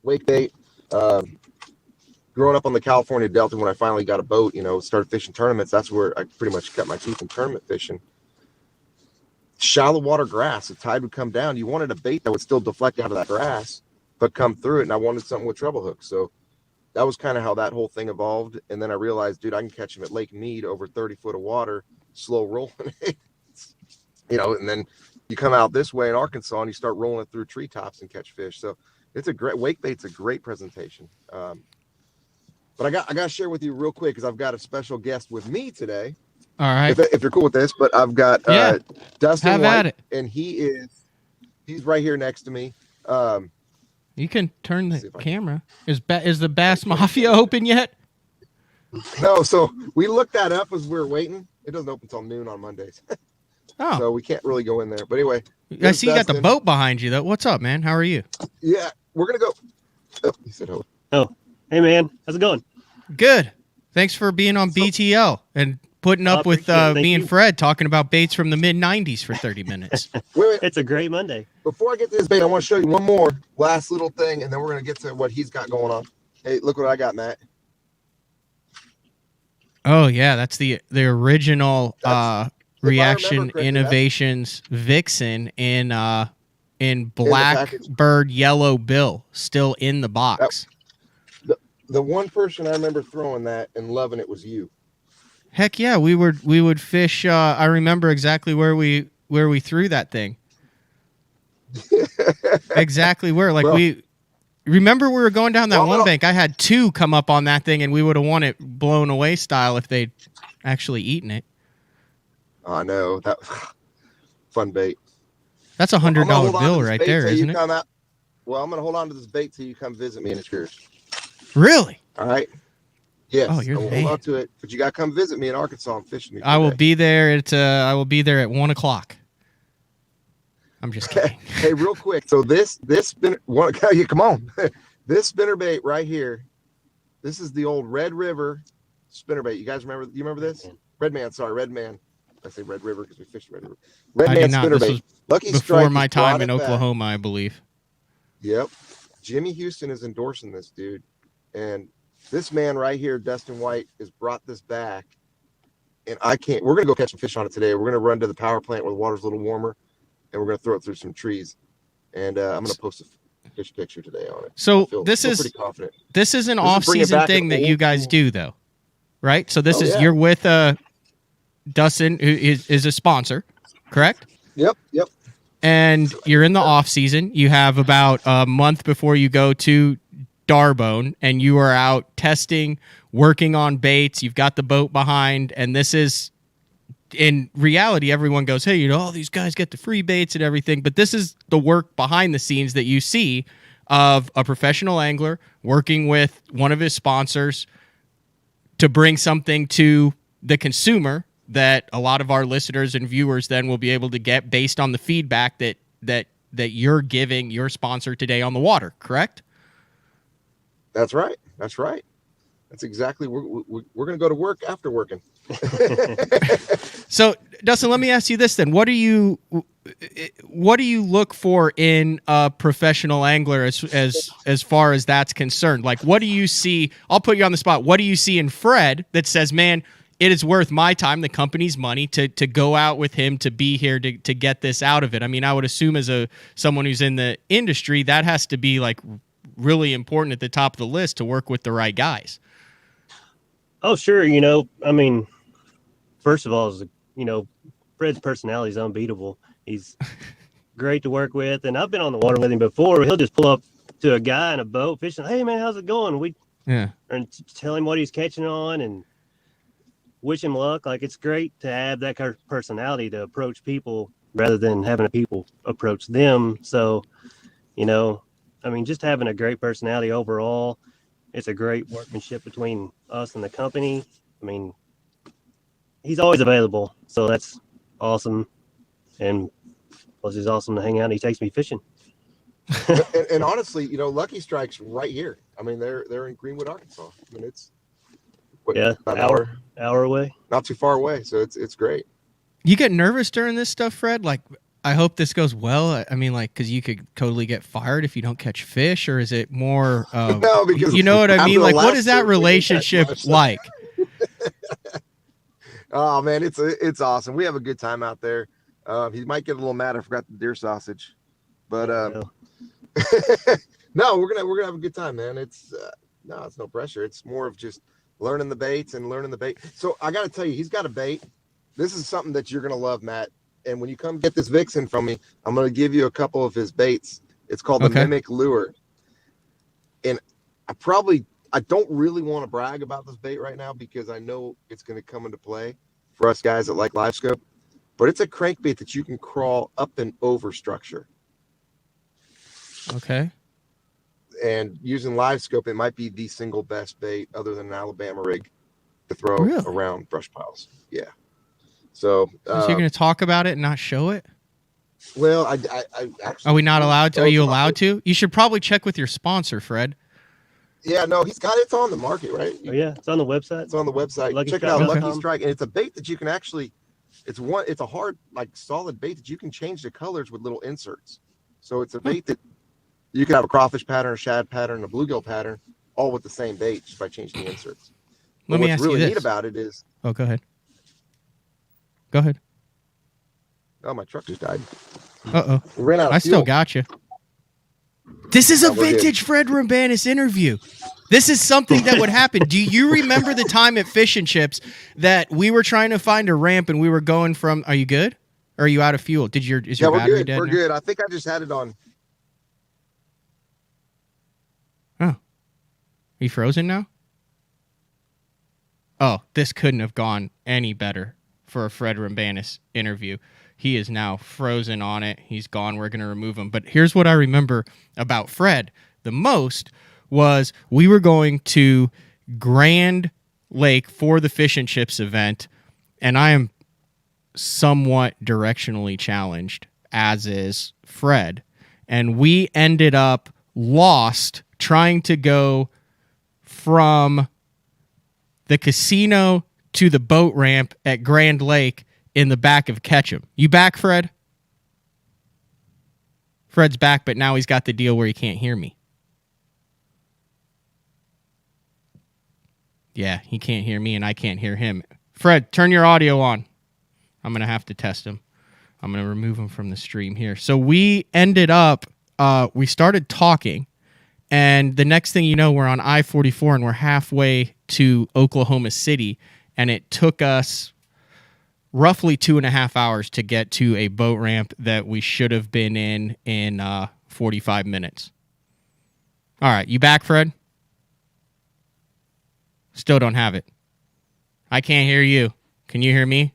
wake bait. Growing up on the California Delta, when I finally got a boat, started fishing tournaments, that's where I pretty much cut my teeth in tournament fishing. Shallow water grass, the tide would come down. You wanted a bait that would still deflect out of that grass, but come through it. And I wanted something with treble hooks. So that was kind of how that whole thing evolved. And then I realized, dude, I can catch them at Lake Mead over 30 foot of water, slow rolling it, and then you come out this way in Arkansas and you start rolling it through treetops and catch fish. So it's a great wake bait's a great presentation. But I got to share with you real quick because I've got a special guest with me today. All right. If you're cool with this, but I've got Dustin Have White, at it. and he's right here next to me. You can turn the camera. Is the Bass Mafia open yet? No, so we looked that up as we were waiting. It doesn't open until noon on Mondays. Oh. So we can't really go in there. But anyway. I see you got the boat behind you, though. What's up, man? How are you? Yeah, we're going to go. Oh, he said hello. Oh, hey, man. How's it going? Good. Thanks for being on BTL and putting up with me and Fred talking about baits from the mid-'90s for 30 minutes. Wait. It's a great Monday. Before I get to this bait, I want to show you one more last little thing, and then we're going to get to what he's got going on. Hey, look what I got, Matt. Oh, yeah. That's the original Reaction Innovations Vixen in Blackbird Yellow Bill, still in the box. The one person I remember throwing that and loving it was you. Heck yeah, we would fish. I remember exactly where we threw that thing. Exactly where. Like, we remember we were going down that one bank. I had 2 come up on that thing, and we would have won it blown away style if they'd actually eaten it. I know that fun bait. That's $100 bill right there, isn't it? Well, I'm gonna hold on to this bait till you come visit me, and it's yours. Really? All right. Yes. Oh, you're the man. Hold on to it, but you gotta come visit me in Arkansas and fish me. I will be there at 1:00. I'm just kidding. Hey, real quick. So this spinner, come on. This spinnerbait right here. This is the old Red River spinnerbait. You guys remember? You remember this? Red Man. I say Red River because we fished Red River. Red Man spinnerbait. Lucky before Strike my time in back. Oklahoma, I believe. Yep. Jimmy Houston is endorsing this dude. And this man right here, Dustin White, has brought this back. And we're going to go catch some fish on it today. We're going to run to the power plant where the water's a little warmer. And we're going to throw it through some trees. And I'm going to post a fish picture today on it. So this is pretty confident. This is an off-season thing that you guys do, though. Right? So you're with Dustin, who is a sponsor, correct? Yep. And you're in the off season. You have about a month before you go to Darbone, and you are out testing, working on baits. You've got the boat behind, and this is, in reality, everyone goes, hey, all these guys get the free baits and everything, but this is the work behind the scenes that you see of a professional angler working with one of his sponsors to bring something to the consumer that a lot of our listeners and viewers then will be able to get based on the feedback that you're giving your sponsor today on the water, correct? That's right. That's exactly, we're going to go to work after working. So, Dustin, let me ask you this then. What do you look for in a professional angler as far as that's concerned? Like, what do you see? I'll put you on the spot. What do you see in Fred that says, man, it is worth my time, the company's money, to go out with him, to be here, to get this out of it? I mean, I would assume as someone who's in the industry, that has to be like really important at the top of the list to work with the right guys. Oh, sure. I mean, first of all, Fred's personality is unbeatable. He's great to work with, and I've been on the water with him before. He'll just pull up to a guy in a boat fishing. Hey, man, how's it going? And tell him what he's catching on and wish him luck. Like, it's great to have that kind of personality to approach people rather than having people approach them. So, I mean, just having a great personality overall. It's a great workmanship between us and the company. I mean, he's always available, so that's awesome. And plus, he's awesome to hang out. And he takes me fishing. and honestly, Lucky Strike's right here. I mean, they're in Greenwood, Arkansas. I mean, it's about an hour away. Not too far away, so it's great. You get nervous during this stuff, Fred? Like, I hope this goes well. I mean, like, because you could totally get fired if you don't catch fish, or is it more? No, because you know what I mean. Like, what is that relationship like? Oh man, it's awesome. We have a good time out there. He might get a little mad I forgot the deer sausage, but no, we're gonna have a good time, man. It's no pressure. It's more of just learning the baits and learning the bait. So I got to tell you, he's got a bait. This is something that you're gonna love, Matt. And when you come get this Vixen from me, I'm going to give you a couple of his baits. It's called the Mimic Lure. And I don't really want to brag about this bait right now because I know it's going to come into play for us guys that like live scope. But it's a crankbait that you can crawl up and over structure. Okay. And using live scope, it might be the single best bait other than an Alabama rig to throw around brush piles. Yeah. So you're going to talk about it and not show it? Well, I actually. Are we not allowed to? Are you allowed to? You should probably check with your sponsor, Fred. Yeah, no, it's on the market, right? Oh, yeah, it's on the website. It's on the website. Check it out, Lucky Strike, and it's a bait that you can actually. It's a hard, like solid bait that you can change the colors with little inserts. So it's a bait that you can have a crawfish pattern, a shad pattern, a bluegill pattern, all with the same bait just by changing the inserts. Let me ask you this. What's really neat about it is. Oh, go ahead. Go ahead. Oh, my truck just died. Uh-oh. We ran out of fuel. Still got you. This is a vintage Fred Rambanis interview. This is something that would happen. Do you remember the time at Fish and Chips that we were trying to find a ramp and we were going from? Are you good? Or are you out of fuel? Is your battery dead? We're good. I think I just had it on. Oh, are you frozen now? Oh, this couldn't have gone any better for a Fred Rambanis interview. He is now frozen on it. He's gone. We're going to remove him. But here's what I remember about Fred the most was we were going to Grand Lake for the Fish and Chips event, and I am somewhat directionally challenged, as is Fred. And we ended up lost trying to go from the casino to the boat ramp at Grand Lake in the back of Ketchum. You back, Fred? Fred's back, but now he's got the deal where he can't hear me. Yeah, he can't hear me and I can't hear him. Fred, turn your audio on. I'm going to have to test him. I'm going to remove him from the stream here. So we ended up, we started talking, and the next thing you know, we're on I-44 and we're halfway to Oklahoma City, and it took us roughly 2.5 hours to get to a boat ramp that we should have been in 45 minutes. All right, you back, Fred? Still don't have it. I can't hear you. Can you hear me?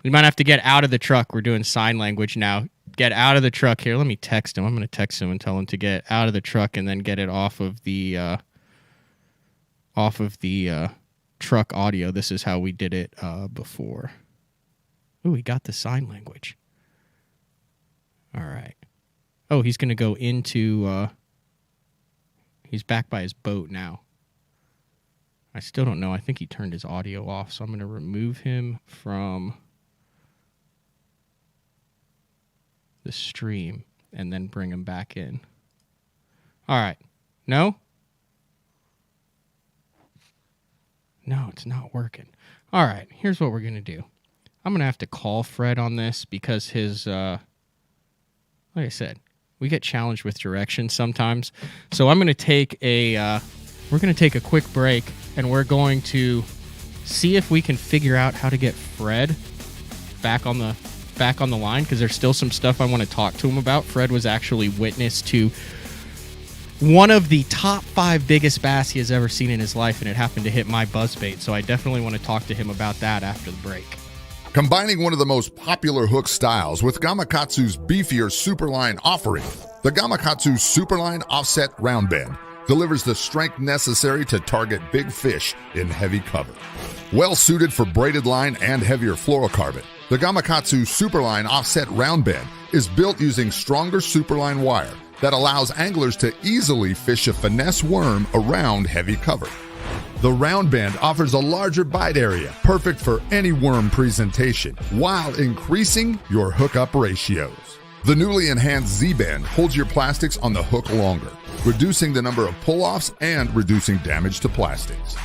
We might have to get out of the truck. We're doing sign language now. Get out of the truck here. Let me text him. I'm going to text him and tell him to get out of the truck and then get it off of the truck audio. This is how we did it before. Ooh, he got the sign language. All right. Oh, he's going to go into... he's back by his boat now. I still don't know. I think he turned his audio off, so I'm going to remove him from the stream and then bring him back in. All right. No? No, it's not working. All right. Here's what we're going to do. I'm going to have to call Fred on this because his, like I said, we get challenged with directions sometimes. So I'm going to take we're going to take a quick break and we're going to see if we can figure out how to get Fred back on the line, because there's still some stuff I want to talk to him about. Fred was actually witness to one of the top 5 biggest bass he has ever seen in his life, and it happened to hit my buzzbait. So I definitely want to talk to him about that after the break. Combining one of the most popular hook styles with Gamakatsu's beefier Superline offering, the Gamakatsu Superline Offset Round Bend delivers the strength necessary to target big fish in heavy cover. Well suited for braided line and heavier fluorocarbon, the Gamakatsu Superline Offset Round Bend is built using stronger Superline wire that allows anglers to easily fish a finesse worm around heavy cover. The round bend offers a larger bite area, perfect for any worm presentation, while increasing your hookup ratios. The newly enhanced Z-bend holds your plastics on the hook longer, reducing the number of pull-offs and reducing damage to plastics.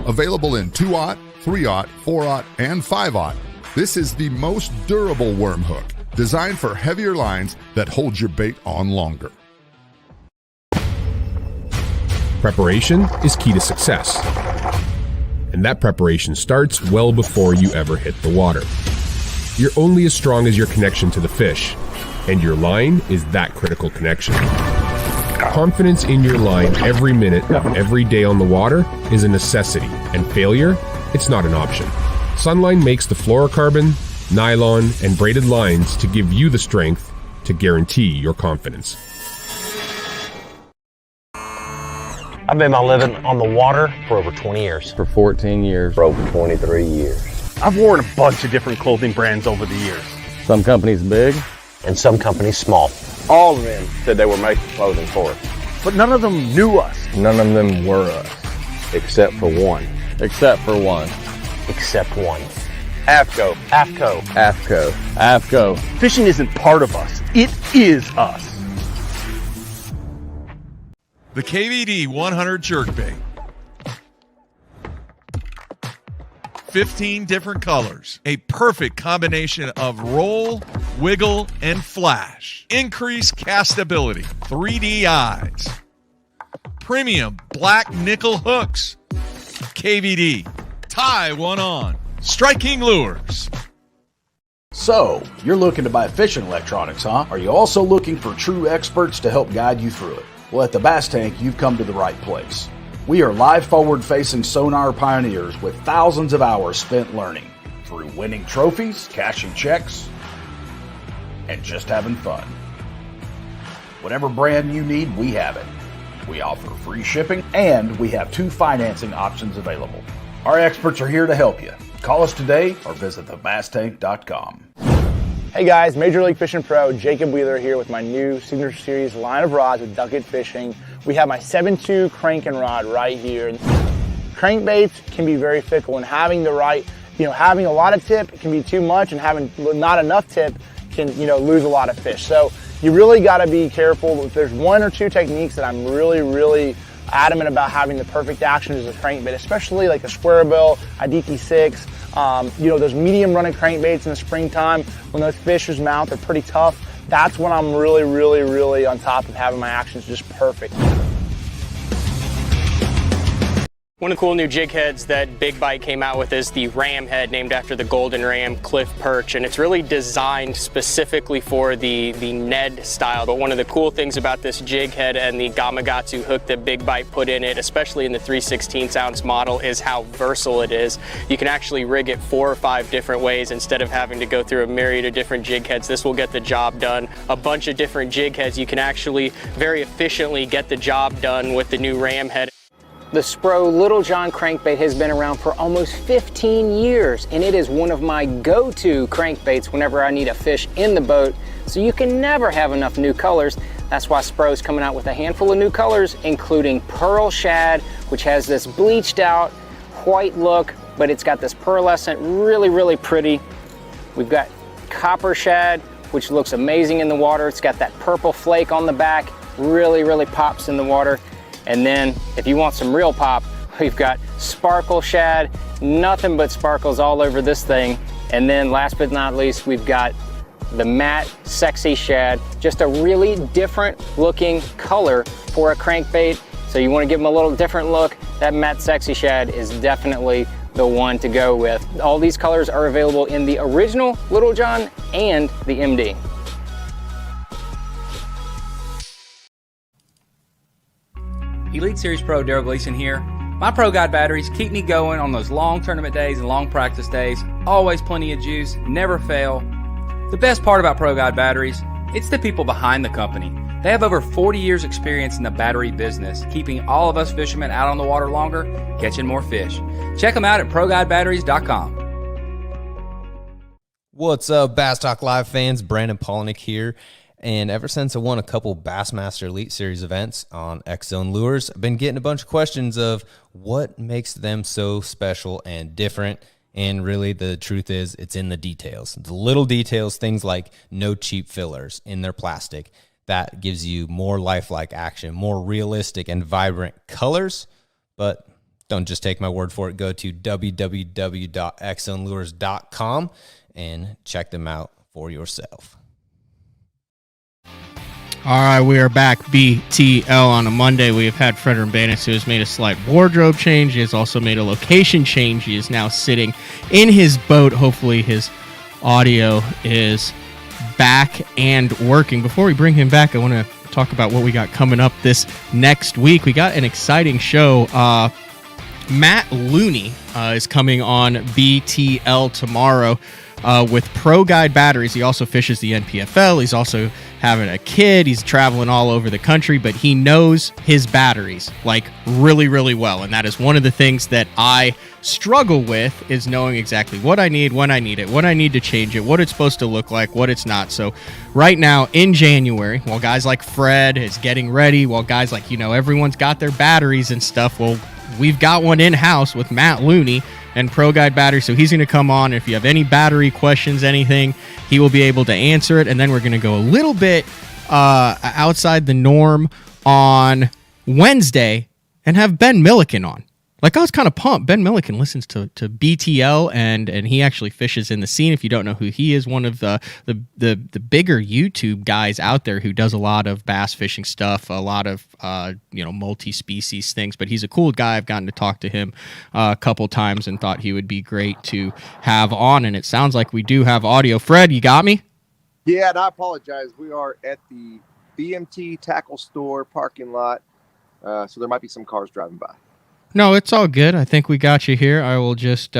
Available in 2/0, 3/0, 4/0, and 5/0, this is the most durable worm hook, designed for heavier lines that hold your bait on longer. Preparation is key to success. And that preparation starts well before you ever hit the water. You're only as strong as your connection to the fish, and your line is that critical connection. Confidence in your line every minute of every day on the water is a necessity, and failure, it's not an option. Sunline makes the fluorocarbon, nylon, and braided lines to give you the strength to guarantee your confidence. I've made my living on the water for over 20 years. For 14 years. For over 23 years. I've worn a bunch of different clothing brands over the years. Some companies big. And some companies small. All of them said they were making clothing for us. But none of them knew us. None of them were us. Except for one. Except for one. Except one. AFCO. AFCO. AFCO. AFCO. Fishing isn't part of us. It is us. The KVD 100 jerkbait. 15 different colors. A perfect combination of roll, wiggle, and flash. Increased castability. 3D eyes. Premium black nickel hooks. KVD. Tie one on. Striking lures. So, you're looking to buy fishing electronics, huh? Are you also looking for true experts to help guide you through it? Well, at the Bass Tank, you've come to the right place. We are live forward-facing sonar pioneers with thousands of hours spent learning through winning trophies, cashing checks, and just having fun. Whatever brand you need, we have it. We offer free shipping, and we have 2 financing options available. Our experts are here to help you. Call us today or visit thebasstank.com. Hey guys, Major League Fishing Pro Jacob Wheeler here with my new Signature Series line of rods with Duck It Fishing. We have my 7.2 cranking rod right here. Crankbaits can be very fickle, and having the right, having a lot of tip can be too much, and having not enough tip can, lose a lot of fish. So you really got to be careful. If there's 1 or 2 techniques that I'm really adamant about having the perfect action as a crankbait, especially like a square bill, a DT6, those medium running crankbaits in the springtime when those fish's mouth are pretty tough. That's when I'm really on top of having my actions just perfect. One of the cool new jig heads that Big Bite came out with is the Ram head, named after the golden ram cliff perch, and it's really designed specifically for the Ned style. But one of the cool things about this jig head and the Gamakatsu hook that Big Bite put in it, especially in the 3/16 ounce model, is how versatile it is. You can actually rig it 4 or 5 different ways instead of having to go through a myriad of different jig heads. This will get the job done. A bunch of different jig heads. You can actually very efficiently get the job done with the new Ram head. The Spro Little John crankbait has been around for almost 15 years, and it is one of my go-to crankbaits whenever I need a fish in the boat, so you can never have enough new colors. That's why Spro's coming out with a handful of new colors, including Pearl Shad, which has this bleached out white look, but it's got this pearlescent, really pretty. We've got Copper Shad, which looks amazing in the water. It's got that purple flake on the back, really pops in the water. And then if you want some real pop, we've got Sparkle Shad, nothing but sparkles all over this thing. And then last but not least, we've got the matte Sexy Shad, just a really different looking color for a crankbait. So you want to give them a little different look, that matte Sexy Shad is definitely the one to go with. All these colors are available in the original Little John and the MD. Elite Series Pro Daryl Gleason here. My Pro Guide batteries keep me going on those long tournament days and long practice days. Always plenty of juice, never fail. The best part about Pro Guide batteries, it's the people behind the company. They have over 40 years experience in the battery business, keeping all of us fishermen out on the water longer, catching more fish. Check them out at ProGuideBatteries.com. What's up, Bass Talk Live fans? Brandon Polnick here. And ever since I won a couple Bassmaster Elite Series events on X-Zone Lures, I've been getting a bunch of questions of what makes them so special and different. And really, the truth is, it's in the details. The little details, things like no cheap fillers in their plastic. That gives you more lifelike action, more realistic and vibrant colors. But don't just take my word for it. Go to www.xzonelures.com and check them out for yourself. All right, we are back. BTL on a Monday. We have had Freddy Rambanis, who has made a slight wardrobe change. He has also made a location change. He is now sitting in his boat. Hopefully his audio is back and working. Before we bring him back, I want to talk about what we got coming up this next week. We got an exciting show. Matt Looney is coming on BTL tomorrow with Pro Guide batteries. He also fishes the NPFL. He's also having a kid. He's traveling all over the country, but he knows his batteries like really, really well. And that is one of the things that I struggle with, is knowing exactly what I need, when I need it, what I need to change it, what it's supposed to look like, what it's not. So right now in January, while guys like Fred is getting ready, while guys like, everyone's got their batteries and stuff, well, we've got one in-house with Matt Looney and Pro Guide Battery. So he's going to come on. If you have any battery questions, anything, he will be able to answer it. And then we're going to go a little bit outside the norm on Wednesday and have Ben Milliken on. Like, I was kind of pumped. Ben Milliken listens to BTL, and he actually fishes in the scene. If you don't know who he is, one of the bigger YouTube guys out there who does a lot of bass fishing stuff, a lot of multi-species things. But he's a cool guy. I've gotten to talk to him a couple times and thought he would be great to have on. And it sounds like we do have audio. Fred, you got me? Yeah, and I apologize. We are at the BMT Tackle Store parking lot, so there might be some cars driving by. No, it's all good. I think we got you here. I will just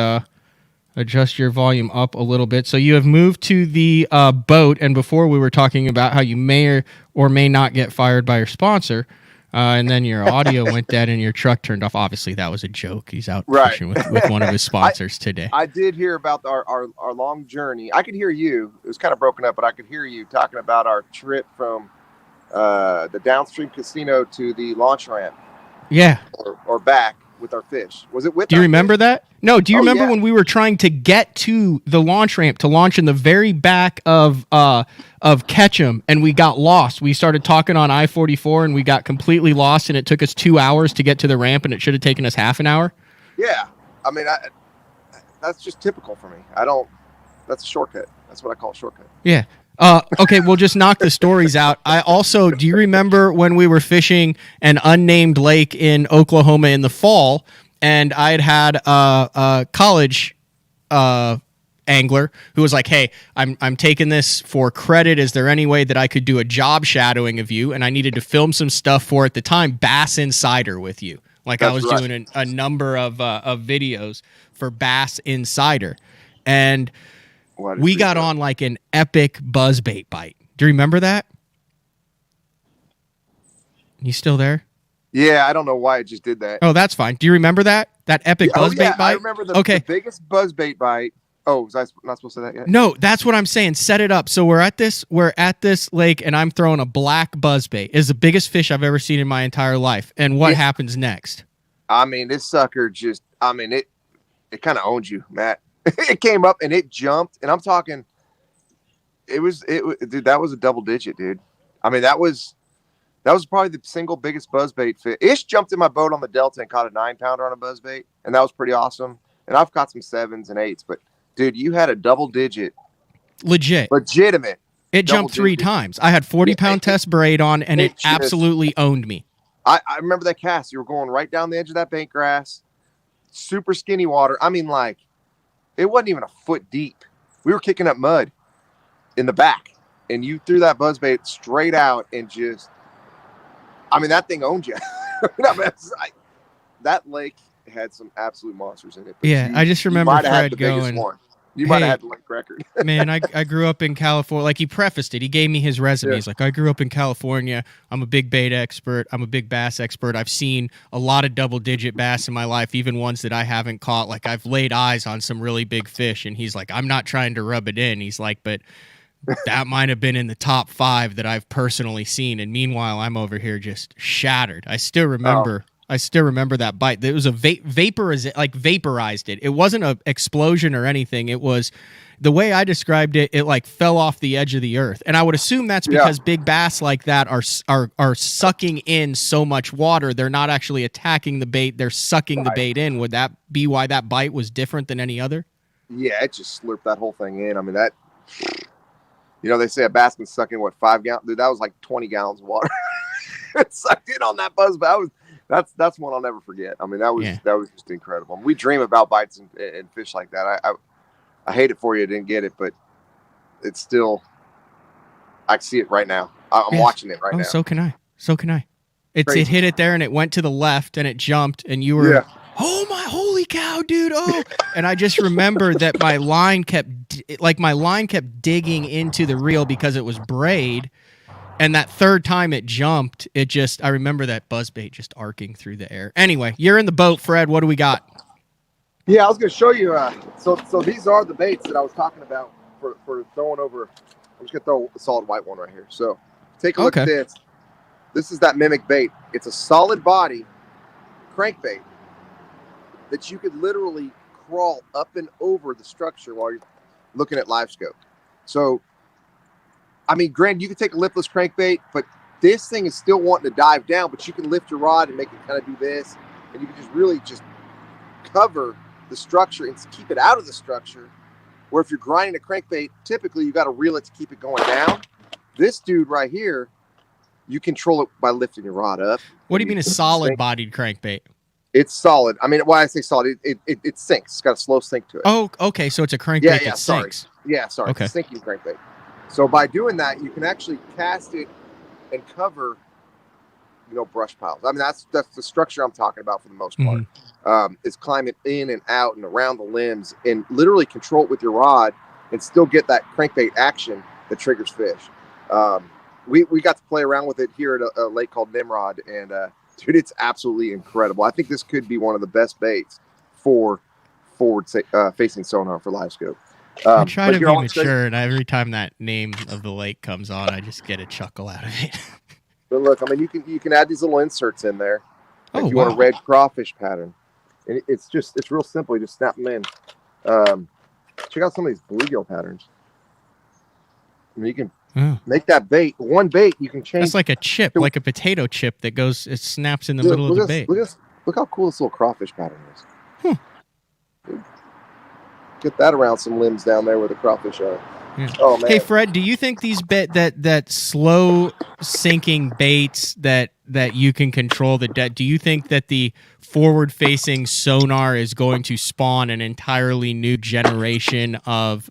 adjust your volume up a little bit. So you have moved to the boat, and before we were talking about how you may or may not get fired by your sponsor, and then your audio went dead and your truck turned off. Obviously, that was a joke. He's out fishing with one of his sponsors today. I did hear about our long journey. I could hear you. It was kind of broken up, but I could hear you talking about our trip from the downstream casino to the launch ramp. Yeah. Or back with our fish. Was it with? Do you remember that? No. Do you remember when we were trying to get to the launch ramp to launch in the very back of Ketchum, and we got lost? We started talking on I-44 and we got completely lost, and it took us 2 hours to get to the ramp, and it should have taken us half an hour. Yeah. I mean, that's just typical for me. That's a shortcut. That's what I call a shortcut. Yeah. Okay, we'll just knock the stories out. Do you remember when we were fishing an unnamed lake in Oklahoma in the fall, and I had a college angler who was like, "Hey, I'm taking this for credit. Is there any way that I could do a job shadowing of you?" And I needed to film some stuff for, at the time, Bass Insider with you. Like, I was doing a number of videos for Bass Insider, and we got on like an epic buzzbait bite. Do you remember that? You still there? Yeah, I don't know why it just did that. Oh, that's fine. Do you remember that epic buzzbait bite? I remember the biggest buzzbait bite. Oh, was I not supposed to say that yet? No, that's what I'm saying. Set it up. So we're at this lake, and I'm throwing a black buzzbait. It's the biggest fish I've ever seen in my entire life. And what happens next? I mean, this sucker just, it kind of owns you, Matt. It came up and it jumped, and I'm talking, dude, that was a double digit, dude. I mean, that was probably the single biggest buzzbait fish. Ish jumped in my boat on the Delta and caught a 9-pounder on a buzzbait, and that was pretty awesome. And I've caught some 7s and 8s, but dude, you had a double digit. Legitimate. It jumped 3 times. I had 40-pound test braid on, and it absolutely owned me. I remember that cast. You were going right down the edge of that bank grass, super skinny water. I mean, like, it wasn't even a foot deep. We were kicking up mud in the back, and you threw that buzzbait straight out and just, that thing owned you. That lake had some absolute monsters in it. Yeah, I just remember Fred going, you might have had the lake record. Man, I grew up in California. Like, he prefaced it. He gave me his resume. He's like, I grew up in California. I'm a big bait expert. I'm a big bass expert. I've seen a lot of double-digit bass in my life, even ones that I haven't caught. Like, I've laid eyes on some really big fish. And he's like, I'm not trying to rub it in. He's like, but that might have been in the top 5 that I've personally seen. And meanwhile, I'm over here just shattered. I still remember that bite. It was a vaporized it. It wasn't an explosion or anything. It was, the way I described it, it like fell off the edge of the earth. And I would assume that's because big bass like that are sucking in so much water. They're not actually attacking the bait. They're sucking the bait in. Would that be why that bite was different than any other? Yeah, it just slurped that whole thing in. I mean, that, they say a bass can suck in, 5 gallons? Dude, that was like 20 gallons of water. It sucked in on that buzz, but that's one I'll never forget. I mean, that was just incredible. We dream about bites and fish like that. I hate it for you, didn't get it, but it's still, I see it right now. I'm watching it right now. So can I. It hit it there and it went to the left and it jumped and you were, oh my, holy cow, dude. Oh, and I just remember that my line kept digging into the reel because it was braid. And that third time it jumped, I remember that buzzbait just arcing through the air. Anyway, you're in the boat, Fred. What do we got? Yeah, I was going to show you. So these are the baits that I was talking about for throwing over. I'm just going to throw a solid white one right here. So take a look at this. This is that mimic bait. It's a solid body crankbait that you could literally crawl up and over the structure while you're looking at live scope. So, I mean, granted, you can take a liftless crankbait, but this thing is still wanting to dive down, but you can lift your rod and make it kind of do this, and you can just really just cover the structure and keep it out of the structure, where if you're grinding a crankbait, typically you got to reel it to keep it going down. This dude right here, you control it by lifting your rod up. What do you mean a solid-bodied crankbait? It's solid. I mean, why I say solid, it sinks. It's got a slow sink to it. Oh, okay, so it's a crankbait that sinks. Yeah, sorry. Okay. It's a sinking crankbait. So by doing that, you can actually cast it and cover, brush piles. I mean, that's the structure I'm talking about for the most part. Is climb it in and out and around the limbs and literally control it with your rod and still get that crankbait action that triggers fish. We got to play around with it here at a lake called Nimrod, and dude, it's absolutely incredible. I think this could be one of the best baits for forward facing sonar for live scope. I try to be mature, and every time that name of the lake comes on, I just get a chuckle out of it. But look, I mean, you can add these little inserts in there if you want a red crawfish pattern. And it's real simple. You just snap them in. Check out some of these bluegill patterns. I mean, you can make that bait. One bait, you can change. It's like a chip, like a potato chip that goes, it snaps in the middle of the bait. Look how cool this little crawfish pattern is. Get that around some limbs down there where the crawfish are. Yeah. Oh man. Hey Fred, do you think these that slow sinking baits that you can control the depth? Do you think that the forward facing sonar is going to spawn an entirely new generation of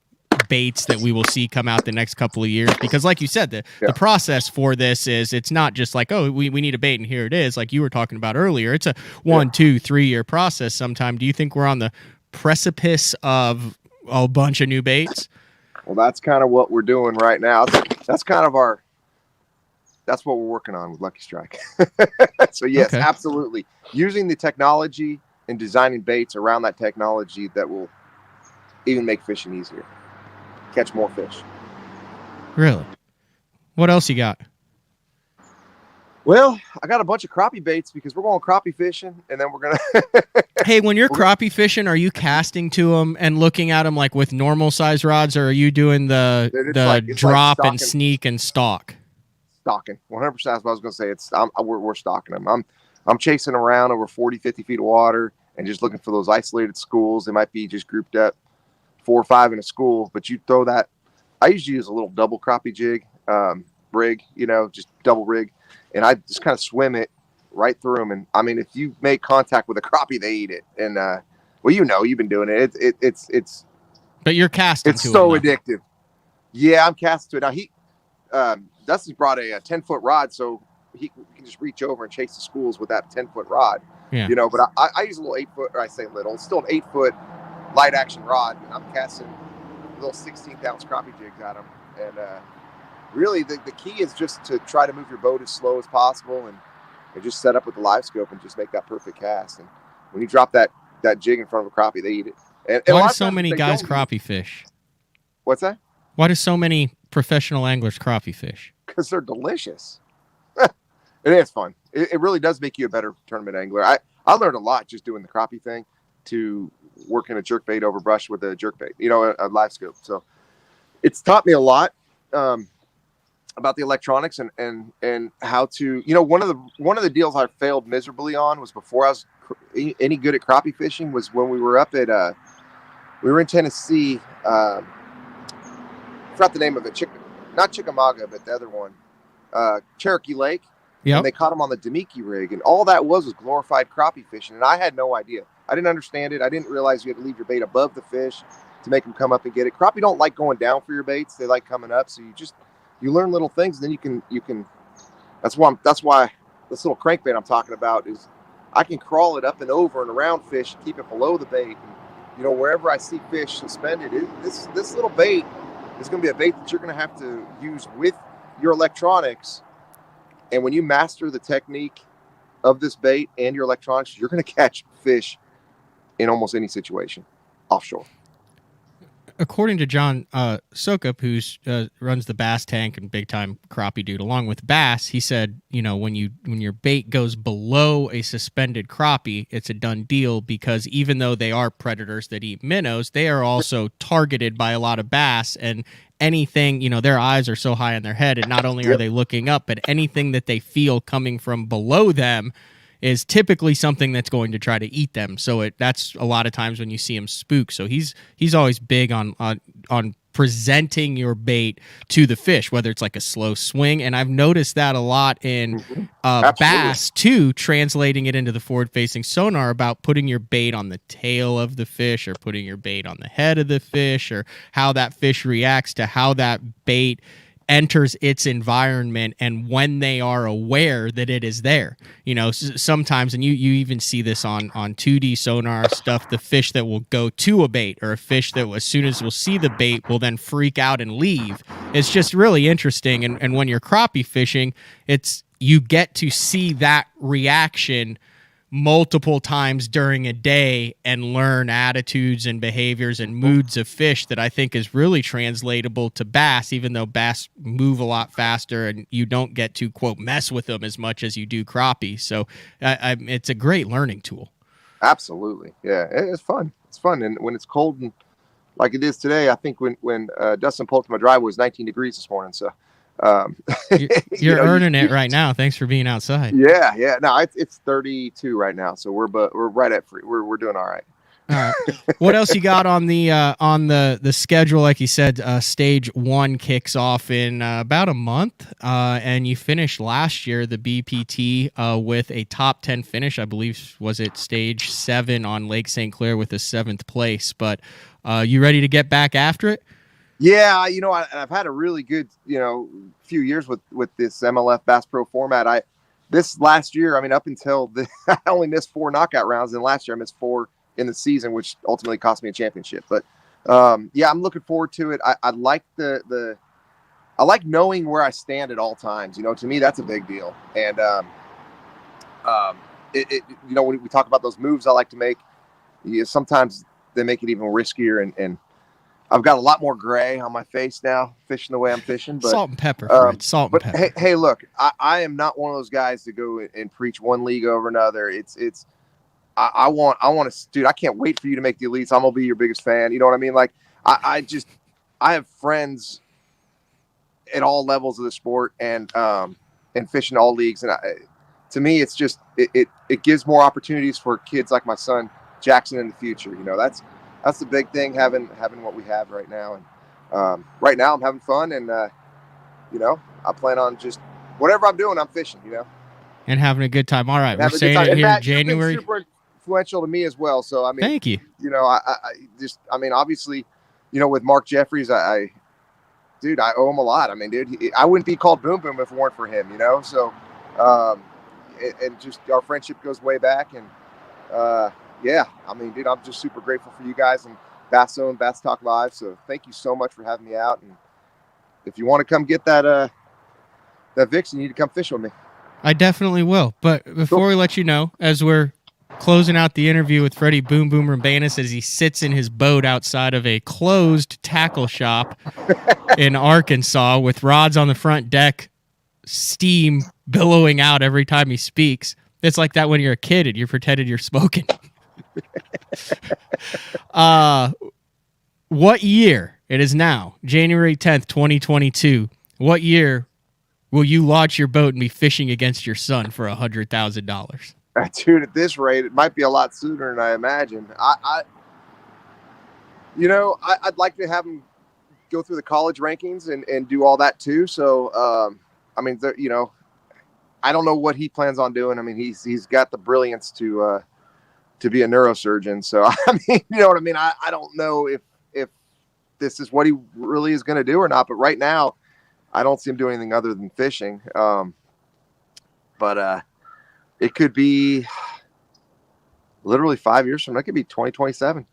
baits that we will see come out the next couple of years? Because like you said, the process for this is, it's not just like, oh, we need a bait and here it is, like you were talking about earlier. It's a 1, 2, 3 year process sometime. Do you think we're on the precipice of a bunch of new baits? Well, that's kind of what we're doing right now. That's kind of that's what we're working on with Lucky Strike. So yes, absolutely. Using the technology and designing baits around that technology that will even make fishing easier. Catch more fish. Really? What else you got? Well, I got a bunch of crappie baits because we're going crappie fishing, and then we're going to... Hey, when you're crappie fishing, are you casting to them and looking at them like with normal size rods, or are you doing the drop and sneak and stalk? Stalking. 100%. That's what I was going to say. We're stalking them. I'm chasing around over 40, 50 feet of water and just looking for those isolated schools. They might be just grouped up 4 or 5 in a school, but you throw that... I usually use a little double crappie jig, rig, just double rig. And I just kind of swim it right through them. And I mean, if you make contact with a crappie, they eat it. And you've been doing it. It's. But you're casting. It's so addictive. Yeah, I'm casting to it now. Dustin's brought a 10-foot rod, so he can just reach over and chase the schools with that 10-foot rod. Yeah. But I use a little 8-foot, or I say little, it's still an 8-foot light action rod, and I'm casting little 16th-ounce crappie jigs at them, and. Really, the key is just to try to move your boat as slow as possible and just set up with the live scope and just make that perfect cast. And when you drop that jig in front of a crappie, they eat it. And why do so many guys crappie fish? What's that? Why do so many professional anglers crappie fish? Because they're delicious. It is fun. It really does make you a better tournament angler. I learned a lot just doing the crappie thing to working a jerkbait over brush with a jerkbait, a live scope. So it's taught me a lot. About the electronics and how to, one of the deals I failed miserably on was before I was any good at crappie fishing was when we were up at, we were in Tennessee. I forgot the name of it. Not Chickamauga, but the other one, Cherokee Lake. Yeah. And they caught them on the Demiki rig, and all that was glorified crappie fishing. And I had no idea. I didn't understand it. I didn't realize you had to leave your bait above the fish to make them come up and get it. Crappie don't like going down for your baits. They like coming up. So you learn little things, and then you can, that's why this little crankbait I'm talking about is I can crawl it up and over and around fish and keep it below the bait. And, wherever I see fish suspended, this little bait is going to be a bait that you're going to have to use with your electronics. And when you master the technique of this bait and your electronics, you're going to catch fish in almost any situation offshore. According to John Sokup, who runs the bass tank and big time crappie dude, along with bass, he said, when your bait goes below a suspended crappie, it's a done deal, because even though they are predators that eat minnows, they are also targeted by a lot of bass, and anything, their eyes are so high on their head, and not only are they looking up, but anything that they feel coming from below them is typically something that's going to try to eat them. So that's a lot of times when you see him spook. So he's always big on presenting your bait to the fish, whether it's like a slow swing. And I've noticed that a lot in bass too, translating it into the forward-facing sonar about putting your bait on the tail of the fish or putting your bait on the head of the fish, or how that fish reacts to how that bait enters its environment, and when they are aware that it is there. Sometimes, and you even see this on 2D sonar stuff, the fish that will go to a bait, or a fish that as soon as will see the bait will then freak out and leave. It's just really interesting. And when you're crappie fishing, you get to see that reaction multiple times during a day and learn attitudes and behaviors and moods of fish that I think is really translatable to bass, even though bass move a lot faster and you don't get to, quote, mess with them as much as you do crappie. So it's a great learning tool. Absolutely. Yeah, it's fun. It's fun. And when it's cold and like it is today, I think when Dustin pulled to my driveway, it was 19 degrees this morning. So you're earning it right now. Thanks for being outside. Yeah. No, it's 32 right now, so we're right at free. We're doing all right. All right. What else you got on the schedule? Like you said, stage 1 kicks off in about a month, and you finished last year the BPT with a top 10 finish. I believe was it stage 7 on Lake St. Clair with a 7th place. But you ready to get back after it? Yeah, I've had a really good, few years with this MLF Bass Pro format. This last year, up until I only missed 4 knockout rounds, and last year I missed 4 in the season, which ultimately cost me a championship. But I'm looking forward to it. I like I like knowing where I stand at all times. To me that's a big deal. And when we talk about those moves I like to make, sometimes they make it even riskier, and I've got a lot more gray on my face now, fishing the way I'm fishing. But, salt and pepper, Fred. Salt and pepper. Hey, look, I am not one of those guys to go and preach one league over another. I want to, dude. I can't wait for you to make the elites. I'm gonna be your biggest fan. You know what I mean? Like, I have friends at all levels of the sport and fishing all leagues. And to me, it's just it gives more opportunities for kids like my son Jackson in the future. That's the big thing, having what we have right now. And right now I'm having fun, and I plan on just whatever I'm doing, I'm fishing, and having a good time. All right, we're saying it here in January. You've been super influential to me as well. So thank you. Obviously, with Mark Jeffries, I owe him a lot. I wouldn't be called Boom Boom if it weren't for him. So and just our friendship goes way back, and I'm just super grateful for you guys and Bass Zone, Bass Talk Live. So thank you so much for having me out. And if you want to come get that Vixen, you need to come fish with me. I definitely will. But before we let you know, as we're closing out the interview with Freddy Boom Boom Rambanis as he sits in his boat outside of a closed tackle shop in Arkansas with rods on the front deck, steam billowing out every time he speaks. It's like that when you're a kid and you're pretending you're smoking. What year? It is now January 10th, 2022. What year will you launch your boat and be fishing against your son for $100,000? Dude, at this rate, it might be a lot sooner than I imagined. I'd like to have him go through the college rankings and do all that too. So, I don't know what he plans on doing. He's got the brilliance to be a neurosurgeon. So, you know what I mean? I don't know if if this is what he really is going to do or not. But right now, I don't see him doing anything other than fishing. But it could be literally 5 years from now. It could be 2027.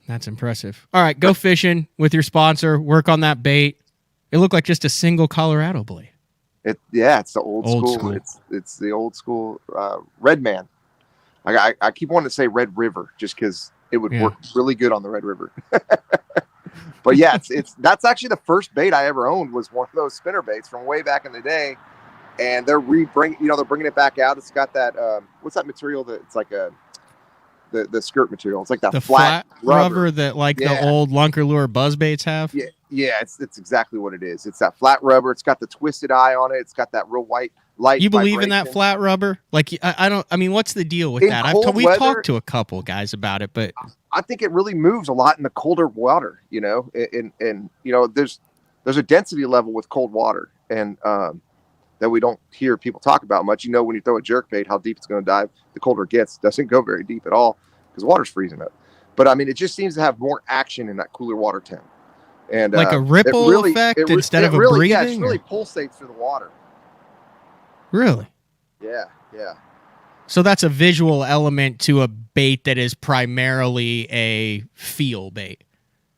That's impressive. All right, go fishing with your sponsor. Work on that bait. It looked like just a single Colorado blade. It's the old school. It's the old school Red Man. I keep wanting to say Red River just because it would work really good on the Red River. But yeah, that's actually the first bait I ever owned was one of those spinner baits from way back in the day, and they're bringing it back out. It's got that what's that material that it's like the skirt material. It's like that the flat rubber that the old Lunker Lure buzzbaits have. Yeah, it's exactly what it is. It's that flat rubber. It's got the twisted eye on it. It's got that real white light. You believe in that flat rubber? Like I don't. I mean, what's the deal with that? We've talked to a couple guys about it, but I think it really moves a lot in the colder water. And there's a density level with cold water, and that we don't hear people talk about much. When you throw a jerk bait, how deep it's going to dive. The colder it gets, it doesn't go very deep at all because the water's freezing up. But I mean, it just seems to have more action in that cooler water temp. And like a ripple effect instead of a breathing? Yeah, it really pulsates through the water. Really? Yeah. So that's a visual element to a bait that is primarily a feel bait.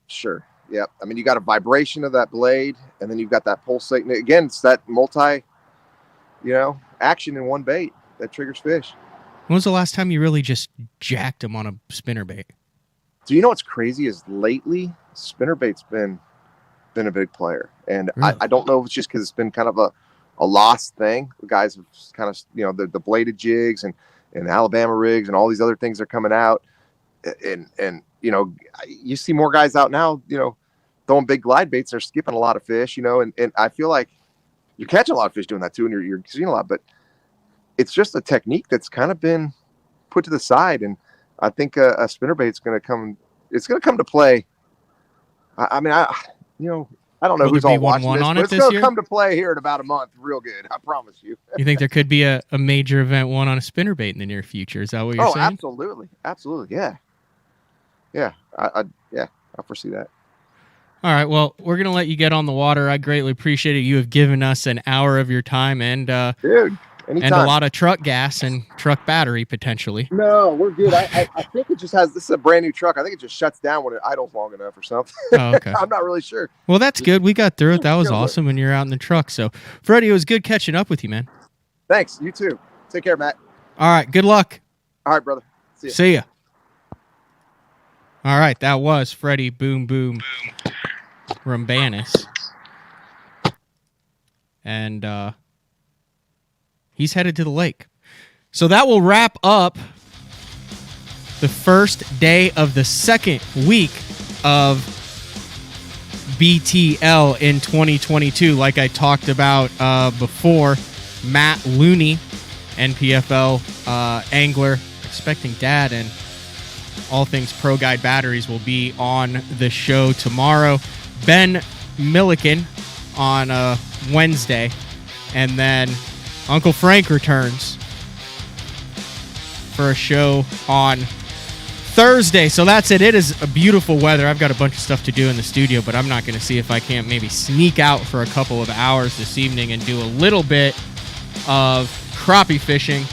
Sure. Yep. I mean, you got a vibration of that blade, and then you've got that pulsating. Again, it's that multi, action in one bait that triggers fish. When was the last time you really just jacked them on a spinnerbait? So what's crazy is lately spinnerbait's been a big player, and really? I don't know if it's just because it's been kind of a lost thing. The guys have kind of the bladed jigs and Alabama rigs and all these other things are coming out, and you see more guys out now throwing big glide baits. They're skipping a lot of fish, and I feel like you're catching a lot of fish doing that too, and you're seeing a lot, but it's just a technique that's kind of been put to the side, and I think a spinnerbait's going to come. It's going to come to play. I mean, I don't know who's all watching this, but it's going to come to play here in about a month, real good. I promise you. You think there could be a major event won on a spinnerbait in the near future? Is that what you're saying? Absolutely, yeah. I foresee that. All right, well, we're going to let you get on the water. I greatly appreciate it. You have given us an hour of your time and dude. Anytime. And a lot of truck gas and truck battery, potentially. No, we're good. I think it just has, this is a brand new truck. I think it just shuts down when it idles long enough or something. Oh, okay. I'm not really sure. Well, that's good. We got through it. That was awesome when you're out in the truck. So, Freddie, it was good catching up with you, man. Thanks. You too. Take care, Matt. All right. Good luck. All right, brother. See ya. All right. That was Freddy Boom Rambanis. And, he's headed to the lake. So that will wrap up the first day of the second week of BTL in 2022. Like I talked about before, Matt Looney, NPFL angler, expecting dad, and all things Pro Guide batteries will be on the show tomorrow. Ben Milliken on Wednesday, and then Uncle Frank returns for a show on Thursday. So that's it. It is a beautiful weather. I've got a bunch of stuff to do in the studio, but I'm not going to see if I can't maybe sneak out for a couple of hours this evening and do a little bit of crappie fishing.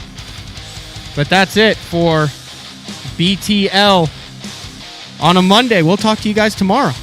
But that's it for BTL on a Monday. We'll talk to you guys tomorrow.